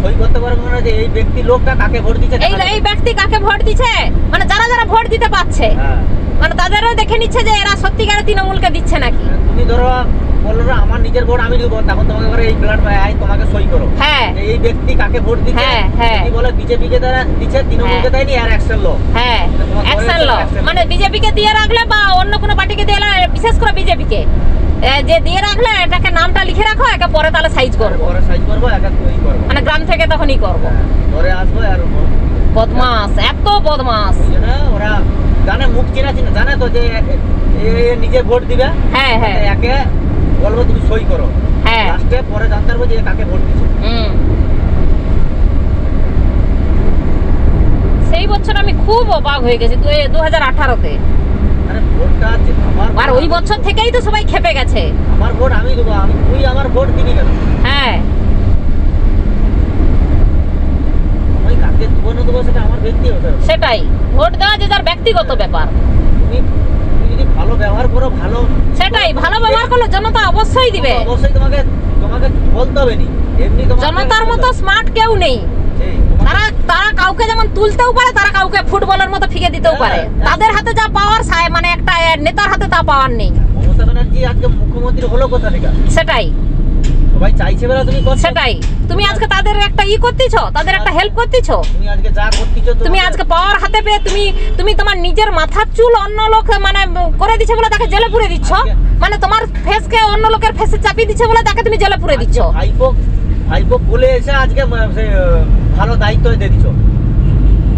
সই করতে পারবে না যে এই ব্যক্তি লোকটা কাকে ভোট দিচ্ছে, এই ব্যক্তি কাকে ভোট দিচ্ছে, মানে যারা যারা ভোট দিতে পারছে, হ্যাঁ। মানে তাদেরও দেখে নিচ্ছে যে এরা সত্যিকারে তৃণমূলকে দিচ্ছে নাকি। তুমি ধরো বললো না আমার নিজের ভোট আমি দেবো, তখন তোমাকে এবারে এই ব্লাড তোমাকে সই করো, হ্যাঁ যে এই ব্যক্তি কাকে ভোট দিচ্ছে, হ্যাঁ, হ্যাঁ। যদি বলে বিজেপি কে দ্বারা দিচ্ছে, তৃণমূলকে দেয়নি, আর অ্যাকশন লো। হ্যাঁ অ্যাকশন লো, মানে বিজেপি কে দিয়ে রাখলে বা অন্য কোনো পার্টিকে দিয়ে রাখলে, বিশেষ করে বিজেপি কে যে দিয়ে রাখলে এটাকে নামটা লিখে রাখো, একে পরে তাহলে সাইজ করবো, পরে সাইজ করবো, একা তৈরি করবো, মানে গ্রাম থেকে তখনই করবো। ধরে আসবো। আর বদমাস, এত বদমাস। ওই জন্য ওরা জানে, মুখ চেনা চিনা জানে তো যে এ নিজে ভোট দিবে, হ্যাঁ হ্যাঁ একে বলবো তুমি সই করো, হ্যাঁ লাস্টে পরে জানতে পারবো যে এ কাকে ভোট দিচ্ছে। সেই বছর আমি খুব অবাক হয়ে গেছি 2018-তে, আরে ভোটটা আছে আমার, আর ওই বছর থেকেই তো সবাই খেপে গেছে। আমার ভোট আমি দেবো, তুই আমার ভোট দিবি কেন? হ্যাঁ আমি কাকে দেবো না দেবো সেটা আমার ব্যক্তিগত ব্যাপার। সেটাই, ভোট দেওয়া যে যার ব্যক্তিগত ব্যাপার। তুমি যদি ভালো ব্যবহার করো, ভালো সেটাই, ভালো ব্যবহার করলে জনতা অবশ্যই দিবে। অবশ্যই তোমাকে বলতে হবে নি, এমনি জনতার মতো স্মার্ট কেউ নেই। তারা কাউকে যেমন তুলতেও পারে, তারা কাউকে ফুটবলের মতো ফিকে দিতেও পারে। তাদের হাতে যা পাওয়ার, মানে একটা নেতার হাতে তা পাওয়ার নেই। মমতা ব্যানার্জি আজকে মুখ্যমন্ত্রী হলো কোথা থেকে? সেটাই, সবাই চাইছে বলে তুমি করছো। সেটাই, তুমি আজকে তাদের একটা করতেছো, তাদের একটা হেল্প করতেছো। তুমি আজকে যা করতেছো, তুমি আজকে পাওয়ার হাতে পেয়ে তুমি তোমার নিজের মাথার চুল অন্য লোক মানে করে দিচ্ছে বলে তাকে জেলে পুরে দিচ্ছ, মানে তোমার ফেসকে অন্য লোকের ফেসে চাপিয়ে দিচ্ছে বলে তাকে তুমি জেলে পুরে দিচ্ছ। ভাইপো বলে এসে আজকে ভালো দায়িত্ব দিয়ে দিচ্ছ।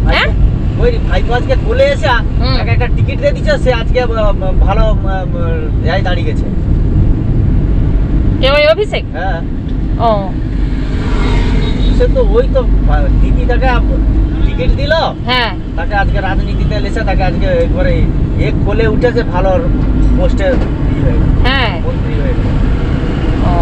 হ্যাঁ ওই ভাইপো আজকে বলে এসে তাকে একটা টিকিট দিয়ে দিচ্ছ, সে আজকে ভালো জায়গায় দাঁড়িয়ে গেছে। ওই অভিষেক, হ্যাঁ ও সে তো ওই তো দিদি তাকে টিকিট দিল, হ্যাঁ তাকে আজকে রাজনীতিতে এসে তাকে আজকে একবারে এক কোলে উঠেছে, ভালো পোস্টে হ্যাঁ মন্ত্রী হয়ে গেছে। ও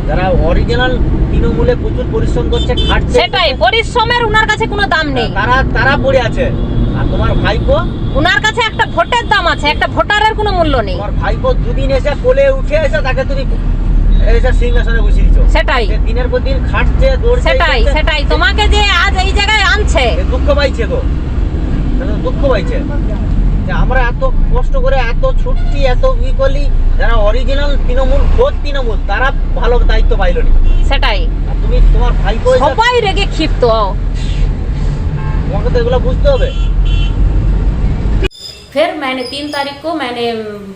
যারা অরিজিনাল তৃণমূলে প্রচুর পরিশ্রম করছে, খাটছে, সেটাই, পরিশ্রমের উনার কাছে কোনো দাম নেই। তারা পড়ে আছে। আর তোমার ভাইপো, উনার কাছে একটা ভোটের দাম আছে, একটা ভোটারের কোনো মূল্য নেই। তোমার ভাইপো দুদিন এসে কোলে উঠে এসে তাকে তুমি এসে সিংহাসনে বসিয়ে দিচ্ছ। সেটাই, সে দিনের পর দিন খাটছে, দৌড়ছে, সেটাই, সেটাই, তোমাকে যে আজ এই জায়গায় আনছে, সে দুঃখ পাইছে গো, সে তো দুঃখ পাইছে যে আমরা এত কষ্ট করে এত ছুটছি, এত করলি, যারা অরিজিনাল তৃণমূল, খোদ তৃণমূল, তারা ভালো দায়িত্ব পাইলো না। সেটাই, আর তুমি তোমার ভাইপো সবাই রেগে ক্ষিপ্ত। তোমাকে তো এগুলো বুঝতে হবে। फिर मैंने 3 तारीख को मैंने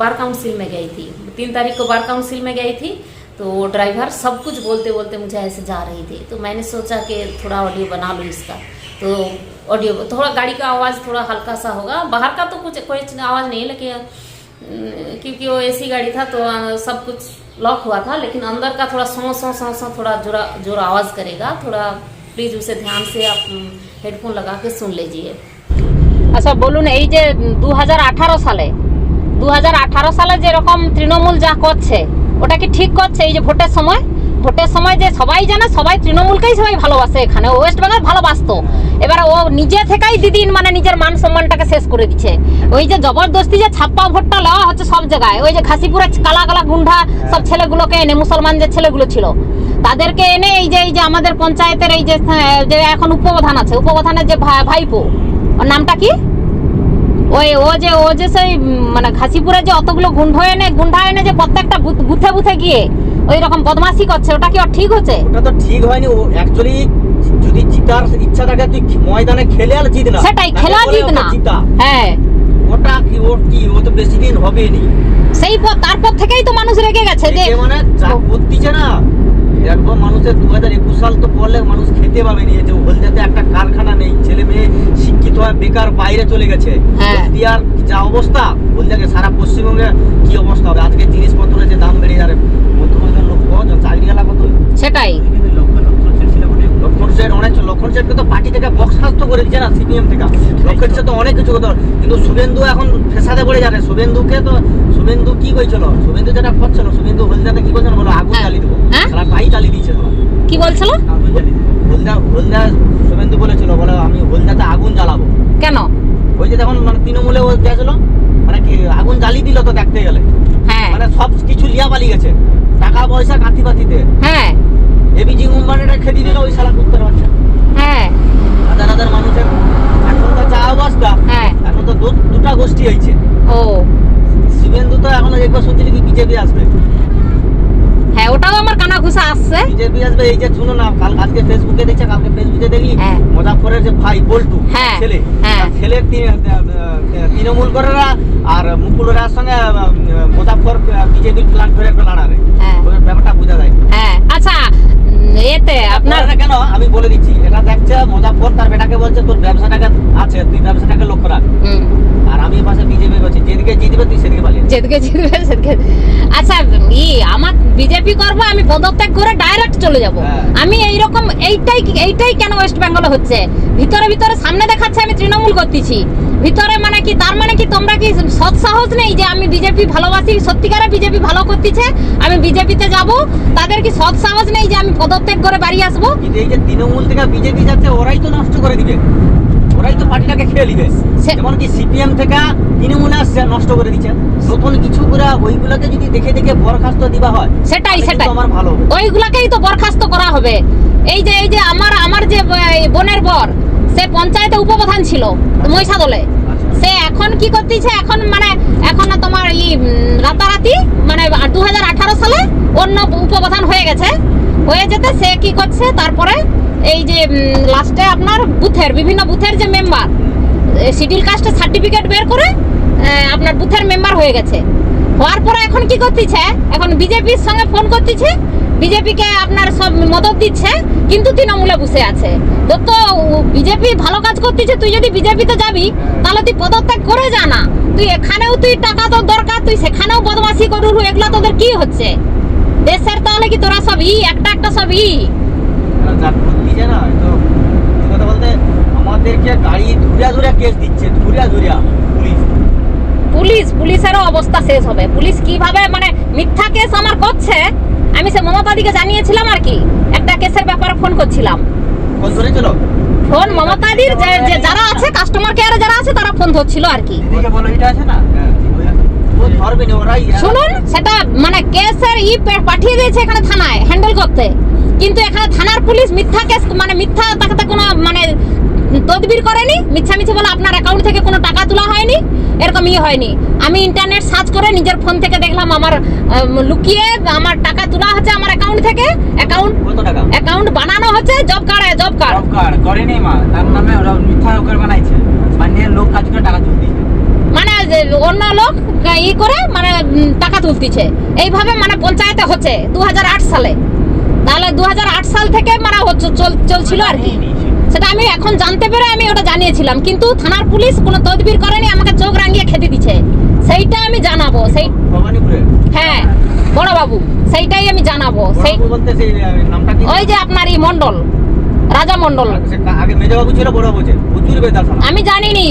बार काउंसिल में गई थी, 3 तारीख को बार काउंसिल में गई थी। तो ड्राइवर सब कुछ बोलते बोलते मुझे ऐसे जा रही थी, तो मैंने सोचा कि थोड़ा ऑडियो बना लूँ इसका। तो ऑडियो थोड़ा गाड़ी का आवाज़ थोड़ा हल्का सा होगा, बाहर का तो कुछ कोई आवाज़ नहीं, लेकिन क्योंकि वो एसी गाड़ी था तो सब कुछ लॉक हुआ था, लेकिन अंदर का थोड़ा सौ सौ सौ सौ थोड़ा जोर आवाज़ करेगा। थोड़ा प्लीज़ उसे ध्यान से आप हेडफोन लगा के सुन लीजिए। আচ্ছা বলুন, এই যে 2018 সালে যেরকম তৃণমূল যা করছে, ওটা কি ঠিক করছে? এই যে ভোটের সময় যে সবাই জানে, সবাই তৃণমূলকেই সবাই ভালোবাসে, এখানে ওয়েস্ট বেঙ্গল ভালোবাসতো। এবার ও নিজে থেকেই দিদিন মানে নিজের মান সম্মানটাকে শেষ করে দিচ্ছে। ওই যে জবরদস্তি যে ছাপ্পা ভোটটা নেওয়া হচ্ছে সব জায়গায়, ওই যে খাসিপুরে কালা কালা গুন্ডা সব ছেলেগুলোকে এনে, মুসলমান যে ছেলেগুলো ছিল তাদেরকে এনে, এই যে আমাদের পঞ্চায়েতের এই যে এখন উপপ্রধান আছে, উপপ্রধানের যে ভাইপো, ওর নামটা কি, ও যে সেই মানে খাসিপুরে যে অতগুলো গুন্ডা এনে যে প্রত্যেকটা বুথে বুথে গিয়ে ওই রকম বদমাশি করছে, ওটা কি ঠিক হচ্ছে? ওটা তো ঠিক হয়নি। ও অ্যাকচুয়ালি যদি জিতার ইচ্ছা থাকে, তুই ময়দানে খেলে আর জিত না, সেটাই, খেলা জিত না। হ্যাঁ, ওটা কি ও তো বেশি দিন হবে নি। সেই তারপর থেকেই তো মানুষ রেগে গেছে যে মানে যা করতেছে না, একদম মানুষের 2021 সাল তো পড়লে মানুষ খেতে পাবে নি। যে হলদিয়াতে একটা কারখানা নেই, ছেলে মেয়ে শিক্ষিত হয় বেকার বাইরে চলে গেছে। হলদিয়ার যা অবস্থা, হলদিয়াকে সারা পশ্চিমবঙ্গে কি অবস্থা হবে? আজকে জিনিসপত্রের যে দাম বেড়ে যাবে, মধ্যবর্গের লোক কজন, চাকরিওয়ালা কত? সেটাই, লক্ষণ সেটকে তো পার্টি থেকে বরখাস্ত করে দিচ্ছে না, সিপিএম থেকে। লক্ষণ সেট তো অনেক কিছু কথা, কিন্তু শুভেন্দু এখন ফেসাদে পড়ে যাবে। শুভেন্দু কি কইছিল? শুভেন্দু যেটা করছিল, শুভেন্দু হলদিয়াতে কি করছিল বলো, আগুন জ্বালিয়ে দেবো। সারা পাই জ্বালিয়ে দিচ্ছে। কি বলছিল? হলদিয়া শুভেন্দু বলেছিল, বলে আমি হলদিয়াতে আগুন জ্বালাবো। কেন? ওই যে তখন মানে তৃণমূলে ও গেছিল, মানে কি আগুন জ্বালিয়ে দিল তো দেখতে গেলে। হ্যাঁ, মানে সব কিছু লিয়া পালিয়ে গেছে, টাকা পয়সা কাঁথি পাতিতে। হ্যাঁ, এবিজি মুম্বাইটা খেতে দিল ওই শালা কুত্তার বাচ্চা। হ্যাঁ, হাজার মানুষের এখন তো যা অবস্থা। হ্যাঁ, এখন তো দুটা গোষ্ঠী হয়েছে। ও শিবেন্দু তো এখন একবার শুনছি কি বিজেপি আসবে, হ্যাঁ ওটাও আমার কানা ঘুষা আসছে। বিজেপি আসবে। এই যে শুনো না, আজকে ফেসবুকে দেখছে, কালকে ফেসবুকে দেখলি হ্যাঁ। মুজাফফরের যে ভাই বল্টু হ্যাঁ, ছেলে, হ্যাঁ। তার ছেলের তৃণমূল করেরা আর মুকুলের সঙ্গে মুজাফফর বিজেপির প্ল্যান করে একটা লড়ারে, হ্যাঁ। ওই ব্যাপারটা বোঝা যায়। হ্যাঁ আচ্ছা, এতে আপনার আপনারা কেন আমি বলে দিচ্ছি, এটা দেখছে মুজাফফর তার বেটাকে বলছে তোর ব্যবসাটাকে আছে, তুই ব্যবসাটাকে লক্ষ্য রাখ, আর আমি পাশে বিজেপি করছি, যেদিকে জিতবে তুই সেদিকে পালিয়ে যেদিকে জিতবে সেদিকে। আচ্ছা আমার বিজেপি করবো, আমি পদত্যাগ করে ডাইরেক্ট চলে যাব। হ্যাঁ। আমি এইরকম এইটাই কেন ওয়েস্ট বেঙ্গলে হচ্ছে, ভিতরে ভিতরে সামনে দেখাচ্ছে আমি তৃণমূল করতেছি, ভিতরে মানে কি তার মানে কি তোমরা কি সৎ সাহস নেই যে আমি বিজেপি ভালোবাসি, সত্যিকারে বিজেপি ভালো করতেছে, আমি বিজেপিতে যাব, তাদের কি সৎ সাহস নেই যে আমি পদত্যাগ করে বাড়ি আসবো? কিন্তু এই যে তৃণমূল থেকে বিজেপি যাচ্ছে, ওরাই তো নষ্ট করে দিবে, ওরাই তো পার্টিটাকে খেয়ে নিবে। যেমন কি সিপিএম থেকে তৃণমূলে আসছে, নষ্ট করে দিচ্ছে, নতুন কিছু করে ওইগুলোকে যদি দেখে দেখে বরখাস্ত দিবা হয়, সেটাই তাহলে কিন্তু আমার ভালো হবে। ওইগুলাকেই তো বরখাস্ত করা হবে। এই যে আমার যে বোনের বর, সে পঞ্চায়েতে উপপ্রধান ছিল মহিষা দলে, সে এখন কি করতেছে, এখন তোমার রাতারাতি মানে 2018 সালে অন্য উপপ্রধান হয়ে গেছে, হয়ে যেতে সে কি করছে, তারপরে এই যে লাস্টে আপনার বিভিন্ন বুথের যে মেম্বার, শিডিউল কাস্টের সার্টিফিকেট বের করে আপনার বুথের মেম্বার হয়ে গেছে। হওয়ার পরে এখন কি করতেছে, এখন বিজেপির সঙ্গে ফোন করতেছে, বিজেপিকে আপনার সব মদত দিচ্ছে, কিন্তু তৃণমূলে বসে আছে। তো বিজেপি ভালো কাজ করতেছে, তুই যদি বিজেপিতে যাবি তাহলে তুই পদত্যাগ করে যা না, তুই এখানেও তুই টাকা তোর দরকার, তুই সেখানেও বদমাশি করু, এগুলো তোদের কি হচ্ছে দেশের? তাহলে কি তোরা সব একটা সব না তো কথা বলতে আমাদেরকে গাড়ি ধুরিয়া কেস দিচ্ছে, ধুরিয়া পুলিশেরও অবস্থা শেষ হবে। পুলিশ কিভাবে মানে মিথ্যা কেস আমার করছে, আমি সে মমতাদিকে জানিয়েছিলাম আর কি, একটা কেসের ব্যাপারে ফোন করছিলাম, ফোন ধরেছিল, ফোন মমতাদির যে যারা আছে কাস্টমার কেয়ারে যারা আছে তারা ফোন ধরছিল আর কি। দিদিকে বলো এটা আছে না, ও ধরবে না, ওরাই শুনুন, সেটা মানে কেসের পাঠিয়ে দিয়েছে এখানে থানায় হ্যান্ডেল করতে, কিন্তু এখানে থানার পুলিশ মিথ্যা কেস মানে মিথ্যা তাকে কোনো মানে তদবির করেনি, মিথ্যামিছি বলে আপনার অ্যাকাউন্ট থেকে কোনো টাকা তোলা হয়নি, এরকম হয়নি। আমি ইন্টারনেট সার্চ করে নিজের ফোন থেকে দেখলাম আমার লুকিয়ে আমার টাকা তোলা হচ্ছে আমার অ্যাকাউন্ট থেকে, অ্যাকাউন্ট বানানো হচ্ছে জব কার্ড করেনি মা, তার নামে ওরা মিথ্যা বানাইছে, মানে লোক কাজ করে টাকা তুলতেছে, মানে অন্য লোক করে মানে টাকা তুলতেছে, এইভাবে মানে পঞ্চায়েতে হচ্ছে 2008 সালে। তাহলে 2008 সাল থেকে মানে চলছিল আর কি, সেটা আমি এখন জানতে পেরে আমি ওটা জানিয়েছিলাম, কিন্তু থানার পুলিশ কোনো তদবির করেনি, আমাকে চোখ রাঙিয়ে খেতে দিচ্ছে, সেইটা আমি জানাবো। সেই হ্যাঁ বড় বাবু, সেইটাই আমি জানাবো। সেই ওই যে আপনার এই মন্ডল, রাজা মন্ডল, আগে মেজবাবু ছিল, বড় বাবু ছিল, প্রচুর বেদাল আমি জানিনি,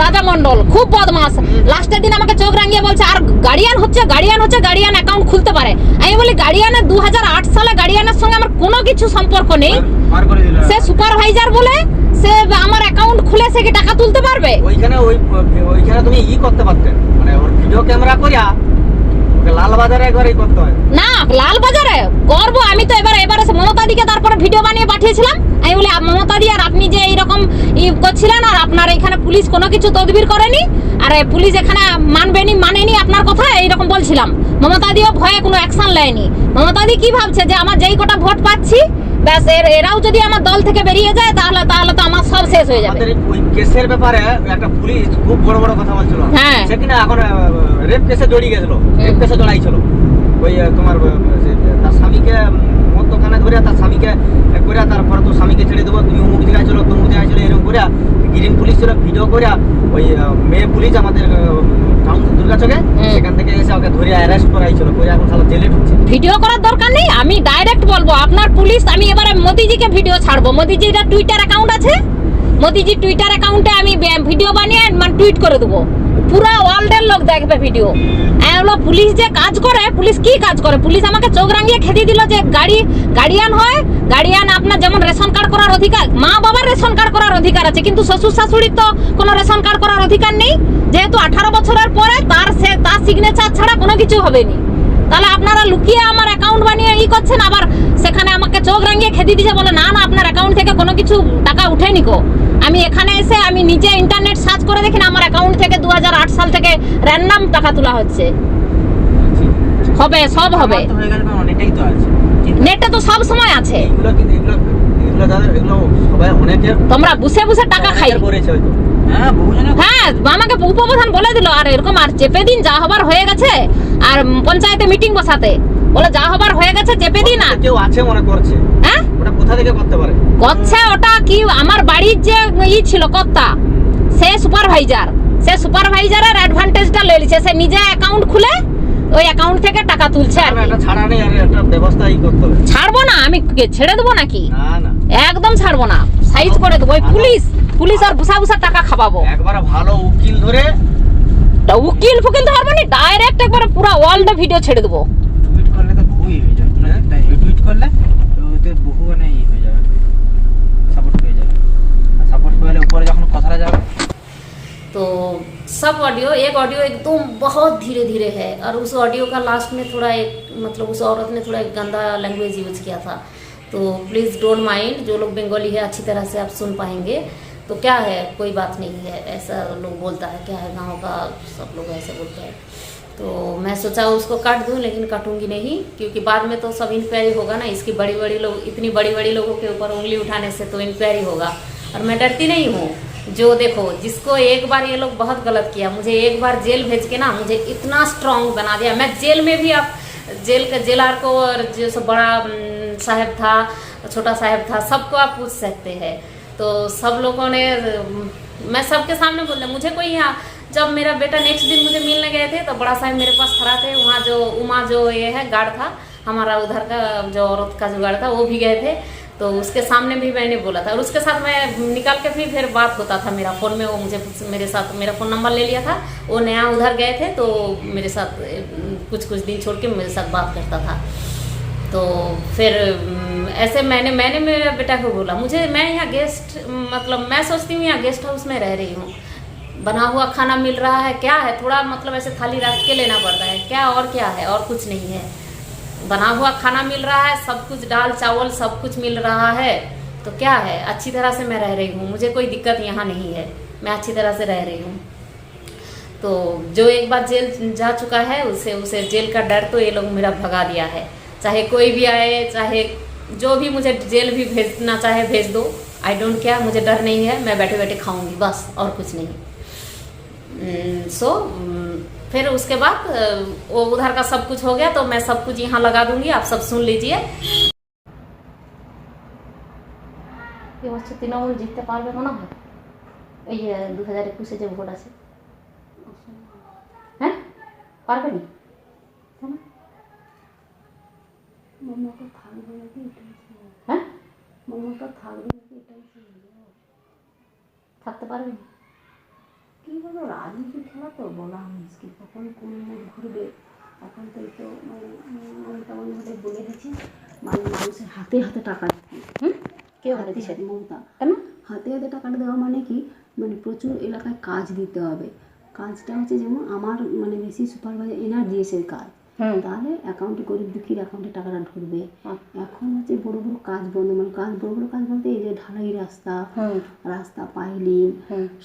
রাজা মন্ডল খুব বদমাস। লাস্টের দিন আমাকে চোখ রাঙিয়ে বলছে আর গার্ডিয়ান হচ্ছে গার্ডিয়ান অ্যাকাউন্ট খুলতে পারে। আমি বলি গার্ডিয়ানের 2008 সালে গার্ডিয়ানের সঙ্গে আমার কোনো কিছু সম্পর্ক নেই, সে সুপারভাইজার বলে সে আমার অ্যাকাউন্ট খুলে সে কি টাকা তুলতে পারবে? ওইখানে তুমি করতে পারতেন, মানে ওর ভিডিও ক্যামেরা করিয়া লালবাজারে একবারই করতে হয় না, লালবাজারে করবো আমি তো এবারে মমতাদিকে তারপরে ভিডিও বানিয়ে পাঠিয়েছিলাম। আমি বলি মমতাদি আর আপনি যে এইরকম করছিলেন, আর আপনার এখানে পুলিশ কোনো কিছু তদবির করেনি, আর পুলিশ এখানে মানেনি আপনার কথা, এইরকম বলছিলাম। মমতাদিও ভয়ে কোনো অ্যাকশন নেয়নি। মমতাদি কি ভাবছে যে আমার যেই কটা ভোট পাচ্ছি ব্যাস এরাও যদি আমার দল থেকে বেরিয়ে যায় তাহলে তো আমার সব শেষ হয়ে যাবে। আমাদের ওই কেসের ব্যাপারে একটা পুলিশ খুব বড় কথা বলছিল, হ্যাঁ সে কিনা এখন রেপ কেসে জড়িয়ে গেছিল, রেপ কেসে জড়াইছিল। ওই তোমার তার স্বামীকে মদ্যখানে ধরে তার স্বামীকে করে, তারপরে তো স্বামীকে ছেড়ে দেবো, তুমি অমুক জায়গায় ছিল তমুক জায়গায় ছিল, এরকম করে গ্রিন পুলিশ ছিল ভিডিও করে, ওই মেয়ে পুলিশ আমাদের টাউন দুর্গাচকে সেখান থেকে এসে ওকে ধরে অ্যারেস্ট করাইছিল, করে এখন সালা জেলে ঢুকছে। ভিডিও করার দরকার নেই, আমি ডাইরেক্ট বলবো আপনার পুলিশ। আমি এবারে মোদিজিকে ভিডিও ছাড়বো, মোদিজির টুইটার অ্যাকাউন্ট আছে, মোদিজির টুইটার অ্যাকাউন্টে আমি ভিডিও বানিয়ে মানে টুইট করে দেবো, পুরো ওয়ার্ল্ডের লোক দেখবে ভিডিও। এগুলো পুলিশ যে কাজ করে, পুলিশ কি কাজ করে, পুলিশ আমাকে চোখ রাঙিয়ে খেতে দিল যে গার্ডিয়ান হয়, গার্ডিয়ান আপনার যেমন রেশন কার্ড করার অধিকার, মা বাবার রেশন কার্ড করার অধিকার আছে, কিন্তু শ্বশুর শাশুড়ির তো কোনো রেশন কার্ড করার অধিকার নেই, যেহেতু 18 বছরের পরে তার সিগনেচার ছাড়া কোনো কিছু হবে না। তাহলে আপনারা লুকিয়ে আমার অ্যাকাউন্ট বানিয়ে করছেন, আবার সেখানে আমাকে চোখ রাঙিয়ে খেতে দিচ্ছে, বলে না আপনার অ্যাকাউন্ট থেকে কোনো কিছু টাকা উঠেনি গো। আমি এখানে এসে আমি নিজে ইন্টারনেট সার্চ করে দেখি না আমার অ্যাকাউন্ট থেকে 2008 সাল থেকে র্যান্ডাম টাকা তোলা হচ্ছে। হবে, সব হবে, আমার তো হয়ে গেল, অনেকটাই তো আছে নেটে তো সব সময় আছে। এগুলো কিন্তু এগুলো যাদের এগুলো সবাই অনেকে তোমরা বসে বসে টাকা খাই। করেছে হয়তো, হ্যাঁ বহুজনে হ্যাঁ, আমাকে উপপ্রধান বলে দিল, আর এরকম আর চেপে দিন, যা হবার হয়ে গেছে। আর পঞ্চায়েতে মিটিং বসাতে বলে যা হবার হয়ে গেছে চেপে দিন। আর কেউ আছে মনে করছে, হ্যাঁ ওটা কোথা থেকে করতে পারে? করছে ওটা কি আমার বাড়ির যে ছিল কর্তা, সে সুপারভাইজারের অ্যাডভান্টেজটা লয়ে নিছে। সে নিজে অ্যাকাউন্ট খুলে ওই অ্যাকাউন্ট থেকে টাকা তুলছে। আর এটা ছাড়া নেই, আর একটা ব্যবস্থাই করতে হবে। ছাড়বো না, আমি ছেড়ে দেবো নাকি? না না, একদম ছাড়বো না, সাইজ করে দেবো। ওই পুলিশ আর বুসা টাকা খাওয়াবো। একবার ভালো উকিল ধরে, উকিল ফুকিল ধরবো না, ডাইরেক্ট একবার পুরো ওয়ার্ল্ড ভিডিও ছেড়ে দেবো। টুইট করলে তো বহুই হয়ে যাবে, তাই টুইট করলে তো ওতে বহু মানে ই হয়ে যাবে, সাপোর্ট পেয়ে যাবে। আর সাপোর্ট পেলে উপরে যখন কথাটা যাবে तो सब ऑडियो, एक ऑडियो एकदम बहुत धीरे धीरे है, और उस ऑडियो का लास्ट में थोड़ा एक मतलब उस औरत ने थोड़ा एक गंदा लैंग्वेज यूज किया था। तो प्लीज़ डोंट माइंड, जो लोग बंगाली है अच्छी तरह से आप सुन पाएंगे। तो क्या है, कोई बात नहीं है, ऐसा लोग बोलता है, क्या है गाँव का सब लोग ऐसे बोलते हैं। तो मैं सोचा उसको काट दूं, लेकिन काटूंगी नहीं, क्योंकि बाद में तो सब इंक्वायरी होगा ना। इसकी बड़ी लोग, इतनी बड़ी लोगों के ऊपर उंगली उठाने से तो इंक्वायरी होगा। और मैं डरती नहीं हूँ। जो देखो, जिसको एक बार ये लोग बहुत गलत किया, मुझे एक बार जेल भेज के ना मुझे इतना स्ट्रांग बना दिया। मैं जेल में भी, आप जेलर को और जो सब बड़ा साहब था, छोटा साहब था, सबको आप पूछ सकते हैं। तो सब लोगों ने, मैं सबके सामने बोल रहा, मुझे कोई यहाँ, जब मेरा बेटा नेक्स्ट दिन मुझे मिलने गए थे तो बड़ा साहब मेरे पास खड़ा थे। वहाँ जो उमा जो ये है गार्ड था हमारा, उधर का जो औरत का जो गार्ड था, वो भी गए थे। तो उसके सामने भी मैंने बोला था, और उसके साथ मैं निकाल के फिर बात होता था मेरा फ़ोन में। वो मुझे मेरे साथ मेरा फ़ोन नंबर ले लिया था, वो नया उधर गए थे, तो मेरे साथ कुछ दिन छोड़ के मेरे साथ बात करता था। तो फिर ऐसे मैंने मेरे बेटा को बोला, मैं यहाँ गेस्ट, मतलब मैं सोचती हूँ यहाँ गेस्ट हाउस में रह रही हूँ, बना हुआ खाना मिल रहा है, क्या है, थोड़ा मतलब ऐसे थाली रख के लेना पड़ता है, क्या और क्या है, और कुछ नहीं है। बना हुआ खाना मिल रहा है, सब कुछ दाल चावल सब कुछ मिल रहा है, तो क्या है, अच्छी तरह से मैं रह रही हूँ, मुझे कोई दिक्कत यहाँ नहीं है, मैं अच्छी तरह से रह रही हूँ। तो जो एक बार जेल जा चुका है, उसे जेल का डर तो ये लोग मेरा भगा दिया है। चाहे कोई भी आए, चाहे जो भी मुझे जेल भी भेजना चाहे भेज दो, आई डोंट केयर, मुझे डर नहीं है, मैं बैठे बैठे खाऊंगी बस, और कुछ नहीं। फिर उसके बाद वो उधर का सब कुछ हो गया, तो मैं सब कुछ यहाँ लगा दूंगी, आप सब सुन लीजिए। তৃণমূল জিততে পারবে মনে হয় এই 2021-এ যে ভোট আছে? হ্যাঁ, পারবে নি? মমতা থাকবে নাকি, হ্যাঁ, মমতা থাকবে নাকি, এটাই থাকতে পারবে না। কী বলো, রাজনীতি খেলা তো বলা মুশকিল, কখন কোন মুখ ঘুরবে। এখন তো এই তো মমতা বন্দ্যোপাধ্যায় বলে দিচ্ছে, মানুষের হাতে হাতে টাকা দিতে। কেউ হাতে দিচ্ছে? মমতা কেন? হাতে হাতে টাকাটা দেওয়া মানে কি, মানে প্রচুর এলাকায় কাজ দিতে হবে। কাজটা হচ্ছে যেমন আমার মানে বেশি সুপারভাইজার এনার দিয়েছে কাজ, তাহলে অ্যাকাউন্টে গরিব দুঃখীর অ্যাকাউন্টে টাকাটা ঢুকবে। এখন হচ্ছে বড় বড় কাজ বন্ধ, মানে বড় বড় কাজ বলতে এই যে ঢালাই রাস্তা পাইলিং,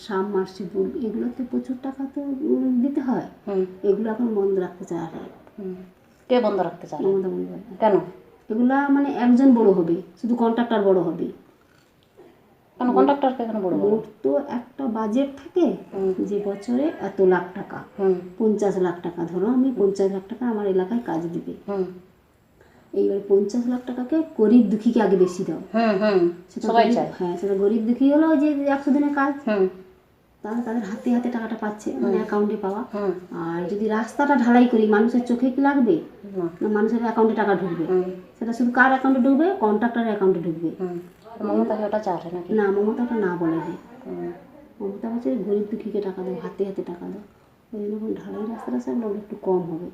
সাবমার্সিবল, এগুলোতে প্রচুর টাকা তো দিতে হয়। এগুলো এখন বন্ধ রাখতে চায়। কে বন্ধ রাখতে চায়? মমতা বন্দ্যোপাধ্যায়। কেন? এগুলা মানে একজন বড় হবে, শুধু কন্ট্রাক্টর বড় হবে। কেন কন্ট্রাক্টরকে কেন বড় বড়? মোট তো একটা বাজেট থাকে যে বছরে এত লাখ টাকা, 50 লাখ টাকা, ধরো আমি 50 লাখ টাকা আমার এলাকায় কাজ দিবে, এইবার 50 লাখ টাকাকে গরিব দুঃখীকে আগে বেশি দাও। সবাই চায়। হ্যাঁ, সেটা গরিব দুঃখী হলো যে 100 দিনের কাজ, তাহলে তাদের হাতে হাতে টাকাটা পাচ্ছে, মানে অ্যাকাউন্টে পাওয়া। আর যদি রাস্তাটা ঢালাই করি, মানুষের চোখে কি লাগবে না, মানুষের অ্যাকাউন্টে টাকা ঢুকবে। সেটা শুধু কার অ্যাকাউন্টে ঢুকবে? কন্ট্রাক্টরের অ্যাকাউন্টে ঢুকবে। মমতাকে ওটা চায় নাকি? না, মমতাটা না বলে দেয়। মমতা হচ্ছে গরিব দুঃখীকে টাকা দাও, হাতে হাতে টাকা দাও। ওই জন্য ঢালাই রাস্তাটা সেগুলো একটু কম হবে।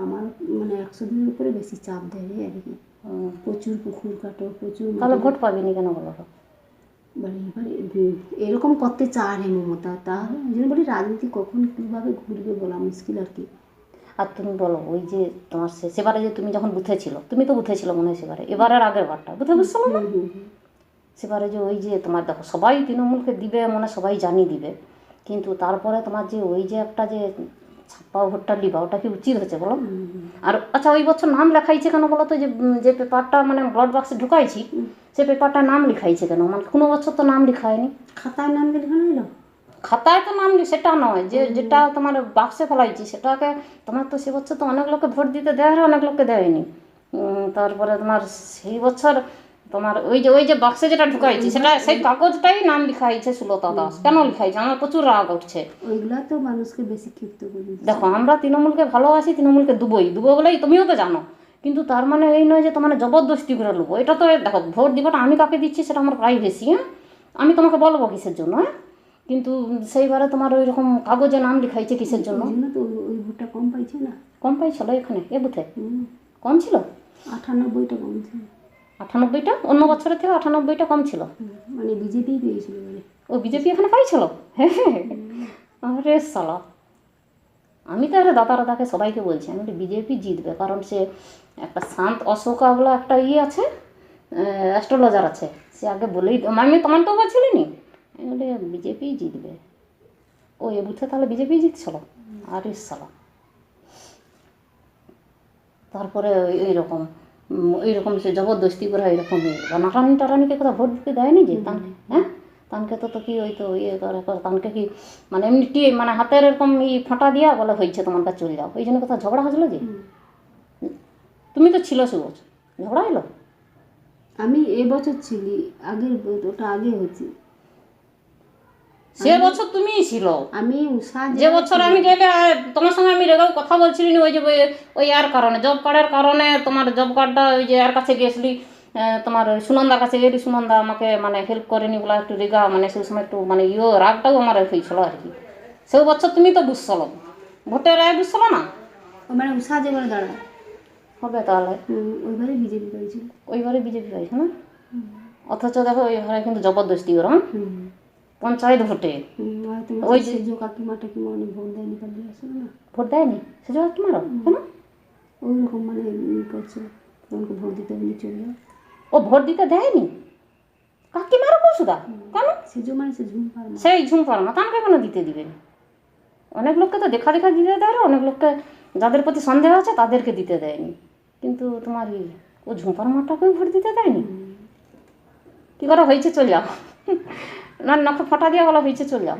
আমার মানে 100 দিনের উপরে বেশি চাপ দেয় রে এদিকে, প্রচুর পুকুর কাটো, প্রচুর। তাহলে ভোট পাবিনি কেন বলো? মানে এবারে এরকম করতে চায় রে মমতা, তাহলে ওই জন্য বলি রাজনীতি কখন কীভাবে ঘুরবে বলা মুশকিল আর কি। আর তুমি বলো, ওই যে তোমার সেবারে যে তুমি যখন বুথে ছিল, তুমি তো বুথে ছিল মনে হয় সেবারে, এবারের আগের বারটা বুথে বুঝছিল না? সেবারে যে ওই যে তোমার দেখো সবাই তৃণমূলকে দিবে, মানে সবাই জানিয়ে দিবে, কিন্তু তারপরে তোমার যে ওই যে একটা যে ছাপ্পা ভোটটা লিবা, ওটা কি উচিত হচ্ছে বলো? আর আচ্ছা ওই বছর নাম লেখাইছে কেন বলো তো? যে পেপারটা মানে ব্লড বাক্সে ঢুকাইছি, সে পেপারটা নাম লিখাইছে কেন? মানে কোনো বছর তো নাম লিখায়নি। খাতায় নাম লেখানো হলো? খাতায় তো নাম সেটা নয়, যেটা তোমার বাক্সে ফেলাইছি সেটাকে তোমার তো সে বছর তো অনেক লোককে ভোট দিতে দেয়, অনেক লোককে দেয়নি। তারপরে তোমার সেই বছর তোমার ওই যে বাক্সে যেটা ঢুকাইছি সেটা সেই কাগজটাই নাম লিখাইছে সুলতা দাস। কেন লিখাইছে? আমার প্রচুর রাগ উঠছে। ওইগুলা তো মানুষকে বেশি ক্ষিপ্ত করে দিচ্ছে। দেখো আমরা তৃণমূলকে ভালোবাসি, তৃণমূলকে দুবো বলেই তুমিও তো জানো, কিন্তু তার মানে এই নয় যে তোমার জবরদস্তি করে নেবো। এটা তো দেখো ভোট দিবটা আমি কাকে দিচ্ছি সেটা আমার প্রাইভেসি, হ্যাঁ, আমি তোমাকে বলবো কিসের জন্য, হ্যাঁ, কিন্তু সেইবারে তোমার ওই রকম কাগজে নাম লিখাইছে কিসের জন্য? ওই জন্য তো ওই ভোটটা কম পাইছে না। কম পাইছিল এখানে এ বুথে? কম ছিল, 98টা কম ছিল। 98টা? অন্য বছরের থেকে 98টা কম ছিল। মানে বিজেপি পেয়েছিল বলে। ও বিজেপি এখানে পাইছিল? হ্যাঁ, আরে সালা, আমি তো আরে দাদাকে সবাইকে বলছি আমি বিজেপি জিতবে, কারণ সে একটা শান্ত অশোকা বলে একটা আছে, অ্যাস্ট্রোলজার আছে, সে আগে বলেই আমি তোমার তো বলছিলিনি, আমি বলি বিজেপি জিতবে। ও এ বুথে তাহলে বিজেপি জিতছিল? আরে সালা। তারপরে এইরকম সে জবরদস্তি করে এইরকম নাটানিকে কোথাও ভোট দিতে দেয়নি যে তানকে, হ্যাঁ, তানকে তো কি ওই তো ইয়ে করে তানকে কি মানে এমনি মানে হাতের এরকম ফাঁটা দিয়া বলে হয়েছে তোমার কাছে চলে যাও, ওই জন্য কোথাও ঝগড়া হয়েছিল যে? তুমি তো ছিল সে বছর, ঝগড়া এলো? আমি এবছর ছিলি, আগের ওটা আগে হয়েছে। সে বছর তুমিই ছিল। আমি উষা যে বছর আমি গেলে তোমার সঙ্গে আমি রেগাও কথা বলছিলি না, ওই যে ওই আর কারণে জব কার্ডের কারণে, তোমার জব কার্ডটা ওই যে আর কাছে গেছিলি, তোমার সুনন্দার কাছে গেলি, সুনন্দা আমাকে মানে হেল্প করেনি বলে একটু রেগা, মানে সেই সময় একটু মানে রাগটাও আমার হয়েছিল আর কি। সেই বছর তুমি তো বুঝছিল, ভোটের রায় বুঝছিল না? মানে উষা যেবার দাঁড়ায় হবে তাহলে ওইবারে বিজেপি পেয়েছিল। ওইবারে বিজেপি পাইছে না? অথচ দেখো ওইবারে কিন্তু জবরদস্তি করে, পঞ্চায়েত ভোটে ওই যে কাকিমা টাকিমা অনেক ভোট দেয়নি, পালিয়ে আসলো না। ভোট দেয়নি সে কাকিমারও? কেন? ওই রকম মানে করছে, তোমাকে ভোট দিতে বলে চলে যাও। ও ভোট দিতে দেয়নি কাকিমারও পশুদা? কেন? মানে সে ঝুমপার সেই ঝুমপার মা তানকে কেন দিতে দিবেন? অনেক লোককে তো দেখা দিতে দেয়, অনেক লোককে যাদের প্রতি সন্দেহ আছে তাদেরকে দিতে দেয়নি, কিন্তু তোমার ও ঝুমপার মাটাকেও ভোট দিতে দেয়নি। কী করে হয়েছে চলে যাও, না নখে ফটা দিয়ে বলা হয়েছে চলে যাও।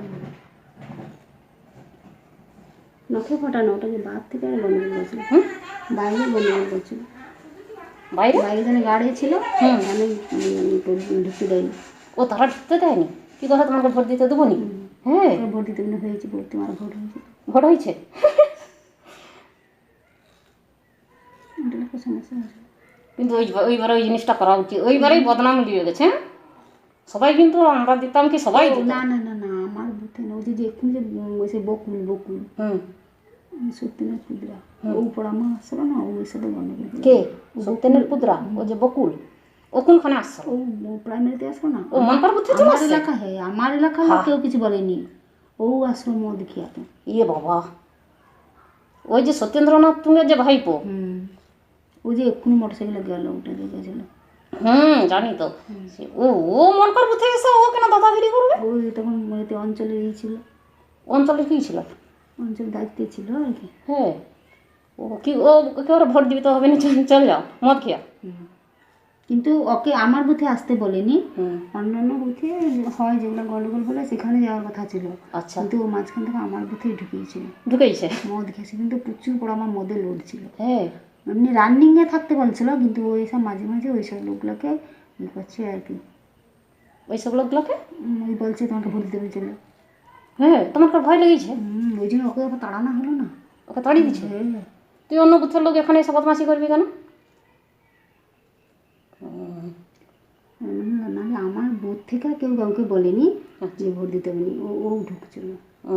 নখে ফটানো ওটাকে বাদ থেকে গন্ডগোল করছিল, বাইরে গন্ডগোল করছিল, বাইরে তাহলে গাড়ি ছিল, আমি ঢুকতে দেয়নি। ও তারা ঢুকতে দেয়নি? কী কথা তোমাকে ভোট দিতে দেবো নি? হ্যাঁ ভোট দিতে হয়েছে, ভোট তোমার ভোট হয়েছে, ভোট হয়েছে। সমস্যা আছে, কিন্তু ওইবারে ওই জিনিসটা করা উচিত, ওইবারেই বদনাম দিয়ে গেছে। সবাই কিন্তু আমরা দিতাম কি সবাই দিত? না না না না, আমার বুঝতে না, ওই যে এক্ষুনি যে বকুল সত্যিনাথ পুদ্রা ও পড়ামা আসছিল না, ওই সাথে গন্ডগোল। কে সত্যেনের পুদ্রা? ও যে বকুল, ও কোনখানে আসছিল? ও প্রাইমারিতে আসলো না, ও মনপার বুঝতে চলে আমার আসছে? এলাকা, হ্যাঁ আমার এলাকায় কেউ কিছু বলেনি, ও আসলো মদ খেয়াতে। ইয়ে বাবা, ওই যে সত্যেন্দ্রনাথ তুঙ্গের যে ভাইপো, ওই যে এক্ষুনি মোটরসাইকেলে গেল, ওটা দেখেছিল। জানি তো। ও মনপার বুথে এসে ও কেন দাদাগিরি করবে? ওই তখন অঞ্চলে ছিল, অঞ্চলে কি ছিল, অঞ্চল দায়িত্বে ছিল আর কি। হ্যাঁ ওকে ওরা ভোট দিতে হবে না, চলে যাও মদ খেয়া। কিন্তু ওকে আমার বুথে আসতে বলেনি, অন্যান্য বুথে হয় যেগুলো গন্ডগোল বলে সেখানে যাওয়ার কথা ছিল। আচ্ছা, কিন্তু ও মাঝখান থেকে আমার বুথেই ঢুকেছে মদ খেয়েছে, কিন্তু প্রচুর পর আমার মদে লোড ছিল। হ্যাঁ এমনি রানিংয়ে থাকতে বলছিল, কিন্তু ওই সব মাঝে মাঝে ওই সব লোকগুলোকে করছে আর কি, ওই সব লোকগুলোকে ওই বলছে তোমাকে ভোট দিতে বলছিল। হ্যাঁ তোমার ভয় লেগেছে? ওই জন্য ওকে আবার তাড়ানো হলো না, ওকে তাড়িয়ে দিচ্ছে। তুই অন্য বুথের লোক এখানে এসে বদমাশি করবি কেন? নাহলে আমার বুথ থেকে কেউ কাউকে বলেনি যে ভোট দিতে বলি, ও ঢুকছিল। ও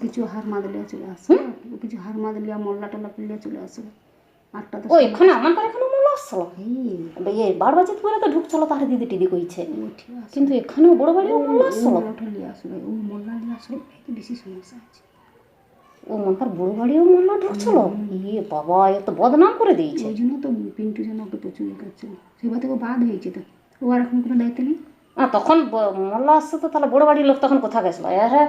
কিছু হার মাদলিয়া চলে আসে, ও কিছু হার মাদলিয়া মোল্লা টোল্লা পিল্লিয়া চলে আসে। 8টা তো ও এখানে আমার এখানে মোল্লা আসছিল, এই বারবাজিত করে তো ঢুকছিল, তার দিদি টিদি কইছে, কিন্তু এখানেও বড় বাড়িও মোল্লা আসছিল। ও মোল্লা নিয়ে আসলে বেশি সমস্যা আছে। ও মনকার বড় বাড়িও মোল্লা ঢুকছিল? ইয়ে বাবা, এত বদনাম করে দিয়েছে। ওই জন্য তো পিন্টু যেন ওকে প্রচুর করছিল, সেবার থেকে বাদ হয়েছে, তো ও আর এখন কোনো দায়িত্ব নেই। তখন মোল্লা আসছে তো তাহলে বড় বাড়ির লোক তখন কোথা গেছিলো? এরে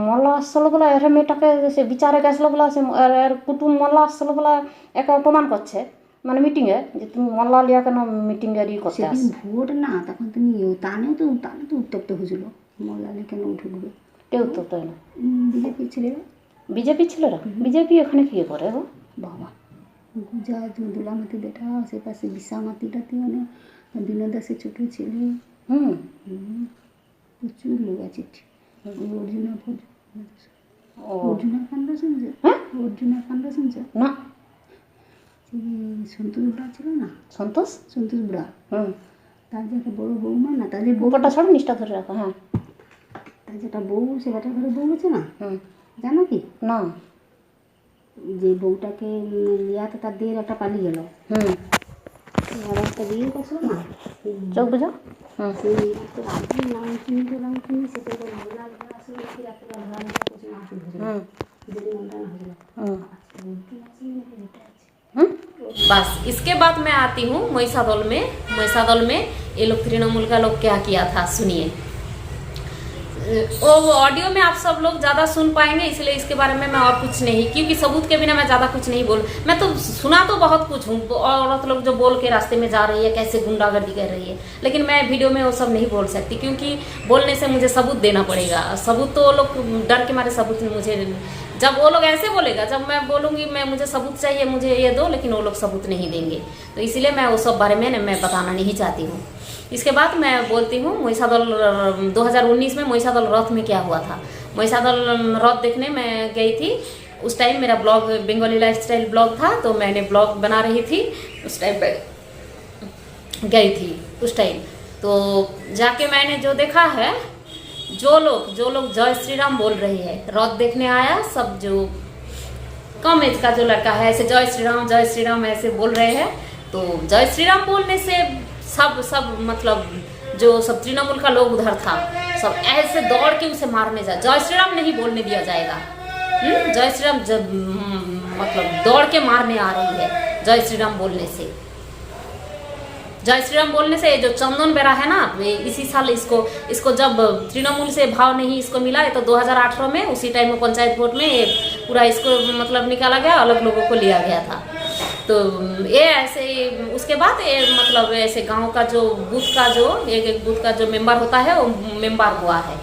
মোল্লা আসছিলো বলে এরে মেয়েটাকে সে বিচারে গেছিলো বলে সে এর কুটুম মোল্লা আসছিলো বলে একে অপমান করছে মানে মিটিংয়ে, যে তুমি মোল্লা লিয়া কেন মিটিংয়ের ই করতে সেদিন আসছো? ভোট না, তখন তুমি টানে তো উত্তপ্ত হয়েছিল, মোল্লালে কেন ঢুকবে। কেউ তো তাই না, বিজেপির ছেলেরা, বিজেপি ছেলেরা, বিজেপি ওখানে কি করে গো? বাবা গুজা দুলামাতি বেটা, আশেপাশে বিশামাতিটাতে মানে বিনোদাসের ছোট ছেলে, হুম, প্রচুর লোক আছে। অর্জুনা ও অর্জুনা কাণ্ড শুনছে? হ্যাঁ? অর্জুনা কাণ্ড শুনছে? না, সন্তোষ বুড়া ছিল না, সন্তোষ, সন্তোষ বুড়া, হুম, তার যে একটা বড় বৌমা না, তাদের বউ, উপরটা ছাড়ো নিচটা ধরে রাখো। হ্যাঁ, তার যেটা বউ, সে বেটার ঘরে বউ আছে না, হুম, জানো কি? না, যে বউটাকে লিয়াতে তার দিয়ে একটা পালিয়ে গেল, হুম, আর একটা বিয়ে করছিল না, চোখ বুঝো, হুম, সেই একটা রাজ্যের নাম কিনি সেটা তো মহিলা আসলে নাকি রাত্রে ধরা করছে না, আসলে হুম, যদি মনটা না হলো হুম, बस इसके बाद मैं आती हूँ महिषादल में। महिषादल में ये लोग तृणमूल का लोग क्या किया था सुनिए। वो ऑडियो में आप सब लोग ज़्यादा सुन पाएंगे, इसलिए इसके बारे में मैं और कुछ नहीं, क्योंकि सबूत के बिना मैं ज़्यादा कुछ नहीं बोल। मैं तो सुना तो बहुत कुछ हूँ, औरत लोग जो बोल के रास्ते में जा रही है, कैसे गुंडागर्दी कर रही है, लेकिन मैं वीडियो में वो सब नहीं बोल सकती, क्योंकि बोलने से मुझे सबूत देना पड़ेगा। सबूत तो वो लोग डर के मारे सबूत मुझे, जब वो लोग ऐसे बोलेगा, जब मैं बोलूँगी मैं मुझे सबूत चाहिए, मुझे ये दो, लेकिन वो लोग सबूत नहीं देंगे, तो इसलिए मैं वो सब बारे में मैं बताना नहीं चाहती हूँ। इसके बाद मैं बोलती हूँ महिषादल 2019 में महिषादल रथ में क्या हुआ था। महिषादल रथ देखने मैं गई थी, उस टाइम मेरा ब्लॉग बंगाली लाइफस्टाइल ब्लॉग था, तो मैंने ब्लॉग बना रही थी, उस टाइम पे गई थी। उस टाइम तो जाके मैंने जो देखा है, जो लोग जय श्री राम बोल रही है, रथ देखने आया सब, जो कम एज का जो लड़का है ऐसे जय श्री राम ऐसे बोल रहे हैं। तो जय श्री राम बोलने से सब मतलब जो सब तृणमूल का लोग उधर था, सब ऐसे दौड़ के उसे मारने जा, जय श्री राम नहीं बोलने दिया जाएगा। जय श्री राम जब मतलब दौड़ के मारने आ रही है जय श्री राम बोलने से। जय श्री राम बोलने से जो चंदन बेरा है ना, इसी साल इसको जब तृणमूल से भाव नहीं इसको मिला, तो 2018 में उसी टाइम में पंचायत वोट में ये पूरा इसको मतलब निकाला गया, अलग लोगों को लिया गया था। तो ये ऐसे उसके बाद ये मतलब ऐसे गांव का जो बूथ का जो एक बूथ का जो मेंबर होता है वो मेंबर हुआ है।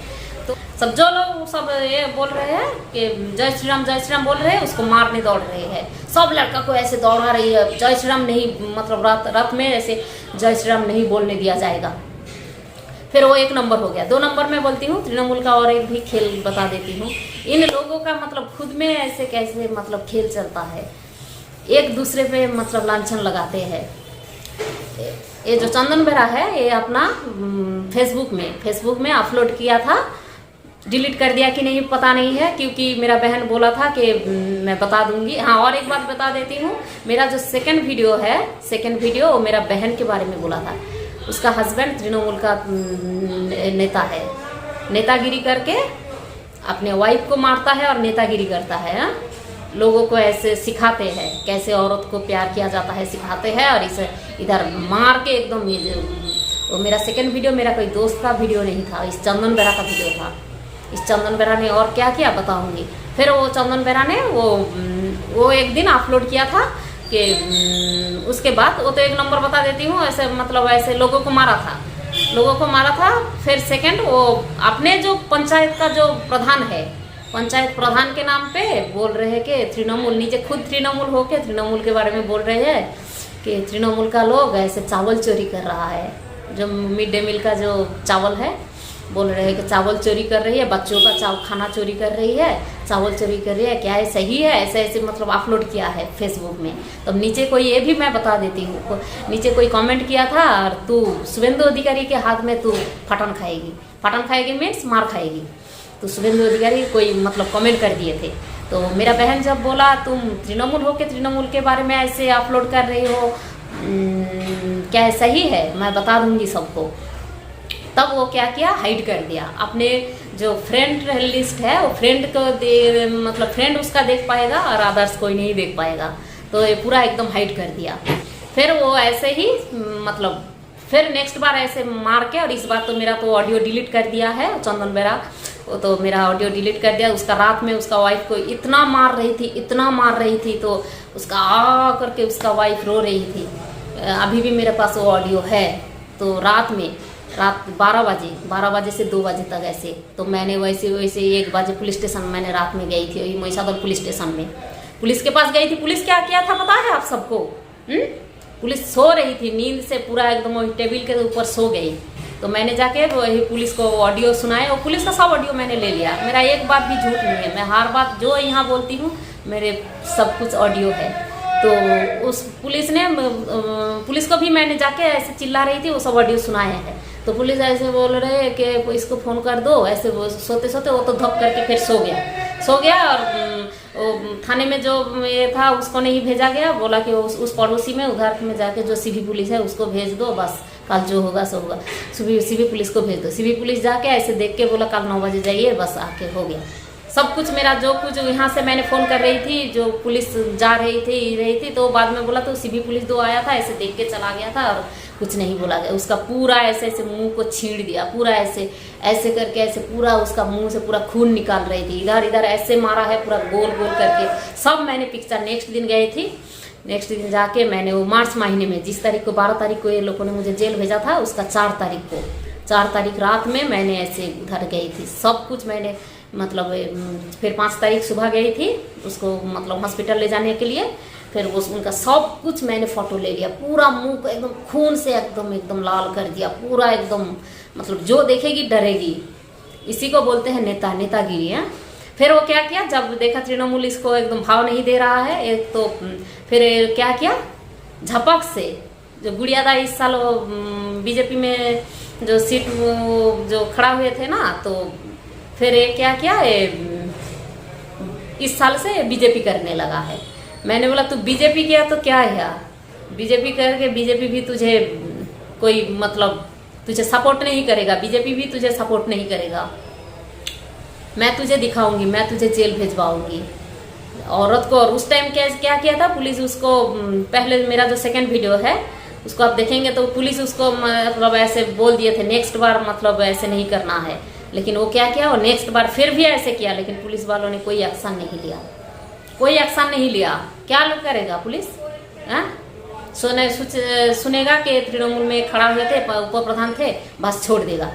तो सब जो लोग सब ये बोल रहे हैं कि जय श्री राम बोल रहे हैं, उसको मारने दौड़ रहे हैं। सब लड़का को ऐसे दौड़ा रही है, जय श्री राम नहीं मतलब रथ में ऐसे जय श्री राम नहीं बोलने दिया जाएगा। फिर वो 1 नंबर हो गया। 2 नंबर में बोलती हूँ तृणमूल का और एक भी खेल बता देती हूँ। इन लोगों का मतलब खुद में ऐसे कैसे मतलब खेल चलता है, एक दूसरे पे मतलब लांछन लगाते हैं। ये जो चंदन बेरा है ये अपना फेसबुक में अपलोड किया था, डिलीट कर दिया कि नहीं पता नहीं है, क्योंकि मेरा बहन बोला था कि मैं बता दूंगी। हाँ, और एक बात बता देती हूँ, मेरा जो सेकंड वीडियो वो मेरा बहन के बारे में बोला था। उसका हस्बैंड तृणमूल का नेता है, नेतागिरी करके अपने वाइफ को मारता है और नेतागिरी करता है। हाँ? लोगों को ऐसे सिखाते हैं कैसे औरत को प्यार किया जाता है, सिखाते हैं, और इसे इधर मार के एकदम। वो मेरा सेकंड वीडियो मेरा कोई दोस्त का वीडियो नहीं था, इस चंदन बेरा का वीडियो था। इस चंदन बेरा ने और क्या किया बताऊंगी। फिर वो चंदन बेरा ने वो एक दिन अपलोड किया था कि उसके बाद वो तो 1 नंबर बता देती हूँ, ऐसे मतलब ऐसे लोगों को मारा था। फिर सेकंड वो अपने जो पंचायत का जो प्रधान है, पंचायत प्रधान के नाम पे बोल रहे हैं कि तृणमूल, नीचे खुद तृणमूल होके तृणमूल के बारे में बोल रहे हैं कि तृणमूल का लोग ऐसे चावल चोरी कर रहा है, जो मिड डे मील का जो चावल है, बोल रहे हैं कि चावल चोरी कर रही है, बच्चों का खाना चोरी कर रही है, चावल चोरी कर रही है, क्या है सही है, ऐसे मतलब अपलोड किया है फेसबुक में। तो नीचे कोई ये भी मैं बता देती हूँ, नीचे कोई कमेंट किया था, और तू शुभेंदु अधिकारी के हाथ में तू फटन खाएगी मीन्स मार खाएगी। तो शुभेंदु अधिकारी कोई मतलब कमेंट कर दिए थे। तो मेरा बहन जब बोला तुम तृणमूल हो के तृणमूल के बारे में ऐसे अपलोड कर रही हो, क्या है सही है, मैं बता दूंगी सबको। तब वो क्या किया, हाइड कर दिया अपने जो फ्रेंड लिस्ट है, वो फ्रेंड को मतलब फ्रेंड उसका देख पाएगा और अदर्स कोई नहीं देख पाएगा। तो ये पूरा एकदम हाइड कर दिया। फिर वो ऐसे ही मतलब फिर नेक्स्ट बार ऐसे मार के, और इस बार तो मेरा तो ऑडियो डिलीट कर दिया है चंदन बेरा, वो तो मेरा ऑडियो डिलीट कर दिया। उसका रात में उसका वाइफ को इतना मार रही थी, इतना मार रही थी, तो उसका आ करके उसका वाइफ रो रही थी। अभी भी मेरे पास वो ऑडियो है। तो रात 12 बजे से 2 बजे तक ऐसे, तो मैंने वैसे 1 बजे पुलिस स्टेशन मैंने रात में गई थी, वही महिषादल पुलिस स्टेशन में पुलिस के पास गई थी। पुलिस क्या किया था पता है आप सबको? पुलिस सो रही थी, नींद से पूरा एकदम वही टेबल के ऊपर सो गई। तो मैंने जाके वही पुलिस को ऑडियो सुनाए, और पुलिस का सब ऑडियो मैंने ले लिया। मेरा एक बात भी झूठ नहीं है, मैं हर बात जो यहाँ बोलती हूँ मेरे सब कुछ ऑडियो है। तो उस पुलिस को भी मैंने जाके ऐसे चिल्ला रही थी, वो सब ऑडियो सुनाए हैं। तो पुलिस ऐसे बोल रहे कि इसको फ़ोन कर दो, ऐसे वो सोते सोते वो तो धप करके फिर सो गया। और थाने में जो ये था उसको नहीं भेजा गया, बोला कि उस पड़ोसी में उधर में जाके जो सीवी पुलिस है उसको भेज दो, बस कल जो होगा सो होगा। सीवी पुलिस को भेज दो। सीवी पुलिस जाके ऐसे देख के बोला कल 9 बजे जाइए, बस आके हो गया सब कुछ। मेरा जो कुछ यहाँ से मैंने फ़ोन कर रही थी, जो पुलिस जा रही थी, तो बाद में बोला तो सीवी पुलिस 2 आया था, ऐसे देख के चला गया था और कुछ नहीं बोला गया। उसका पूरा ऐसे मुंह को छींड़ दिया, पूरा ऐसे करके, ऐसे पूरा उसका मुंह से पूरा खून निकाल रही थी, इधर ऐसे मारा है पूरा गोल करके। सब मैंने पिक्चर नेक्स्ट दिन गई थी, नेक्स्ट दिन जाके मैंने वो मार्च महीने में जिस तारीख को 12 तारीख को ये लोगों ने मुझे जेल भेजा था, उसका 4 तारीख रात में मैंने ऐसे उधर गई थी। सब कुछ मैंने मतलब फिर 5 तारीख सुबह गई थी उसको मतलब हॉस्पिटल ले जाने के लिए। फिर उनका सब कुछ मैंने फ़ोटो ले लिया, पूरा मुंह को एकदम खून से एकदम लाल कर दिया, पूरा एकदम मतलब जो देखेगी डरेगी। इसी को बोलते हैं नेतागिरी है। फिर वो क्या किया, जब देखा तृणमूल इसको एकदम भाव नहीं दे रहा है, एक तो फिर क्या किया, झपक से जो गुड़िया दा इस साल बीजेपी में जो सीट जो खड़ा हुए थे ना, तो फिर ये क्या किया, इस साल से बीजेपी करने लगा है। मैंने बोला तू बीजेपी किया तो क्या है यार, बीजेपी करके बीजेपी भी तुझे कोई मतलब तुझे सपोर्ट नहीं करेगा, बीजेपी भी तुझे सपोर्ट नहीं करेगा। मैं तुझे दिखाऊंगी, मैं तुझे जेल भेजवाऊंगी औरत को। और उस टाइम क्या किया था पुलिस उसको, पहले मेरा जो सेकंड वीडियो है उसको आप देखेंगे तो पुलिस उसको मतलब ऐसे बोल दिए थे नेक्स्ट बार मतलब ऐसे नहीं करना है। लेकिन वो क्या किया, वो नेक्स्ट बार फिर भी ऐसे किया, लेकिन पुलिस वालों ने कोई एक्शन नहीं लिया, कोई एक्शन नहीं लिया। क्या करेगा पुलिस? सुनेगा कि तृणमूल में खड़ा हुए थे, उप प्रधान थे, बस छोड़ देगा।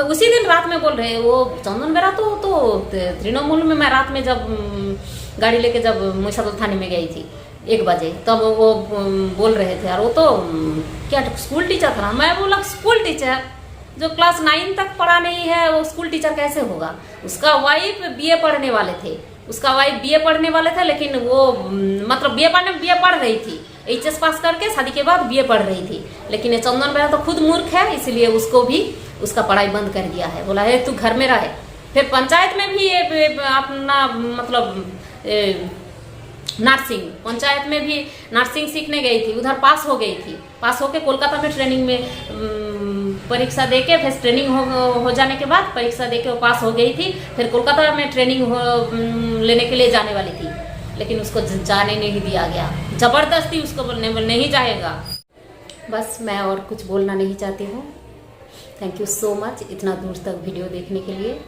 उसी दिन रात में बोल रहे वो चंदन बेरा तो तृणमूल में, मैं रात में जब गाड़ी लेके जब महिषादल थाने में गई थी 1 बजे, तब वो बोल रहे थे। और वो तो क्या स्कूल टीचर था। मैं बोला स्कूल टीचर जो क्लास 9 तक पढ़ा नहीं है वो स्कूल टीचर कैसे होगा? उसका वाइफ बीए पढ़ने वाले थे, लेकिन वो मतलब बीए पढ़ रही थी, HS पास करके शादी के बाद बीए पढ़ रही थी। लेकिन ये चंदन बेरा तो खुद मूर्ख है, इसलिए उसको भी उसका पढ़ाई बंद कर दिया है। बोला है तू घर में रहे। फिर पंचायत में भी ये अपना मतलब नर्सिंग, पंचायत में भी नर्सिंग सीखने गई थी, उधर पास हो गई थी। पास होके कोलकाता में ट्रेनिंग में परीक्षा देके, फिर ट्रेनिंग हो जाने के बाद परीक्षा देके वो पास हो गई थी। फिर कोलकाता में ट्रेनिंग लेने के लिए जाने वाली थी, लेकिन उसको जाने नहीं दिया गया, ज़बरदस्ती उसको बोलने नहीं जाएगा। बस मैं और कुछ बोलना नहीं चाहती हूँ। थैंक यू सो मच इतना दूर तक वीडियो देखने के लिए।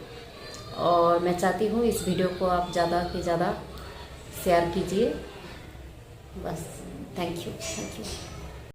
और मैं चाहती हूँ इस वीडियो को आप ज़्यादा से ज़्यादा शेयर कीजिए। बस थैंक यू।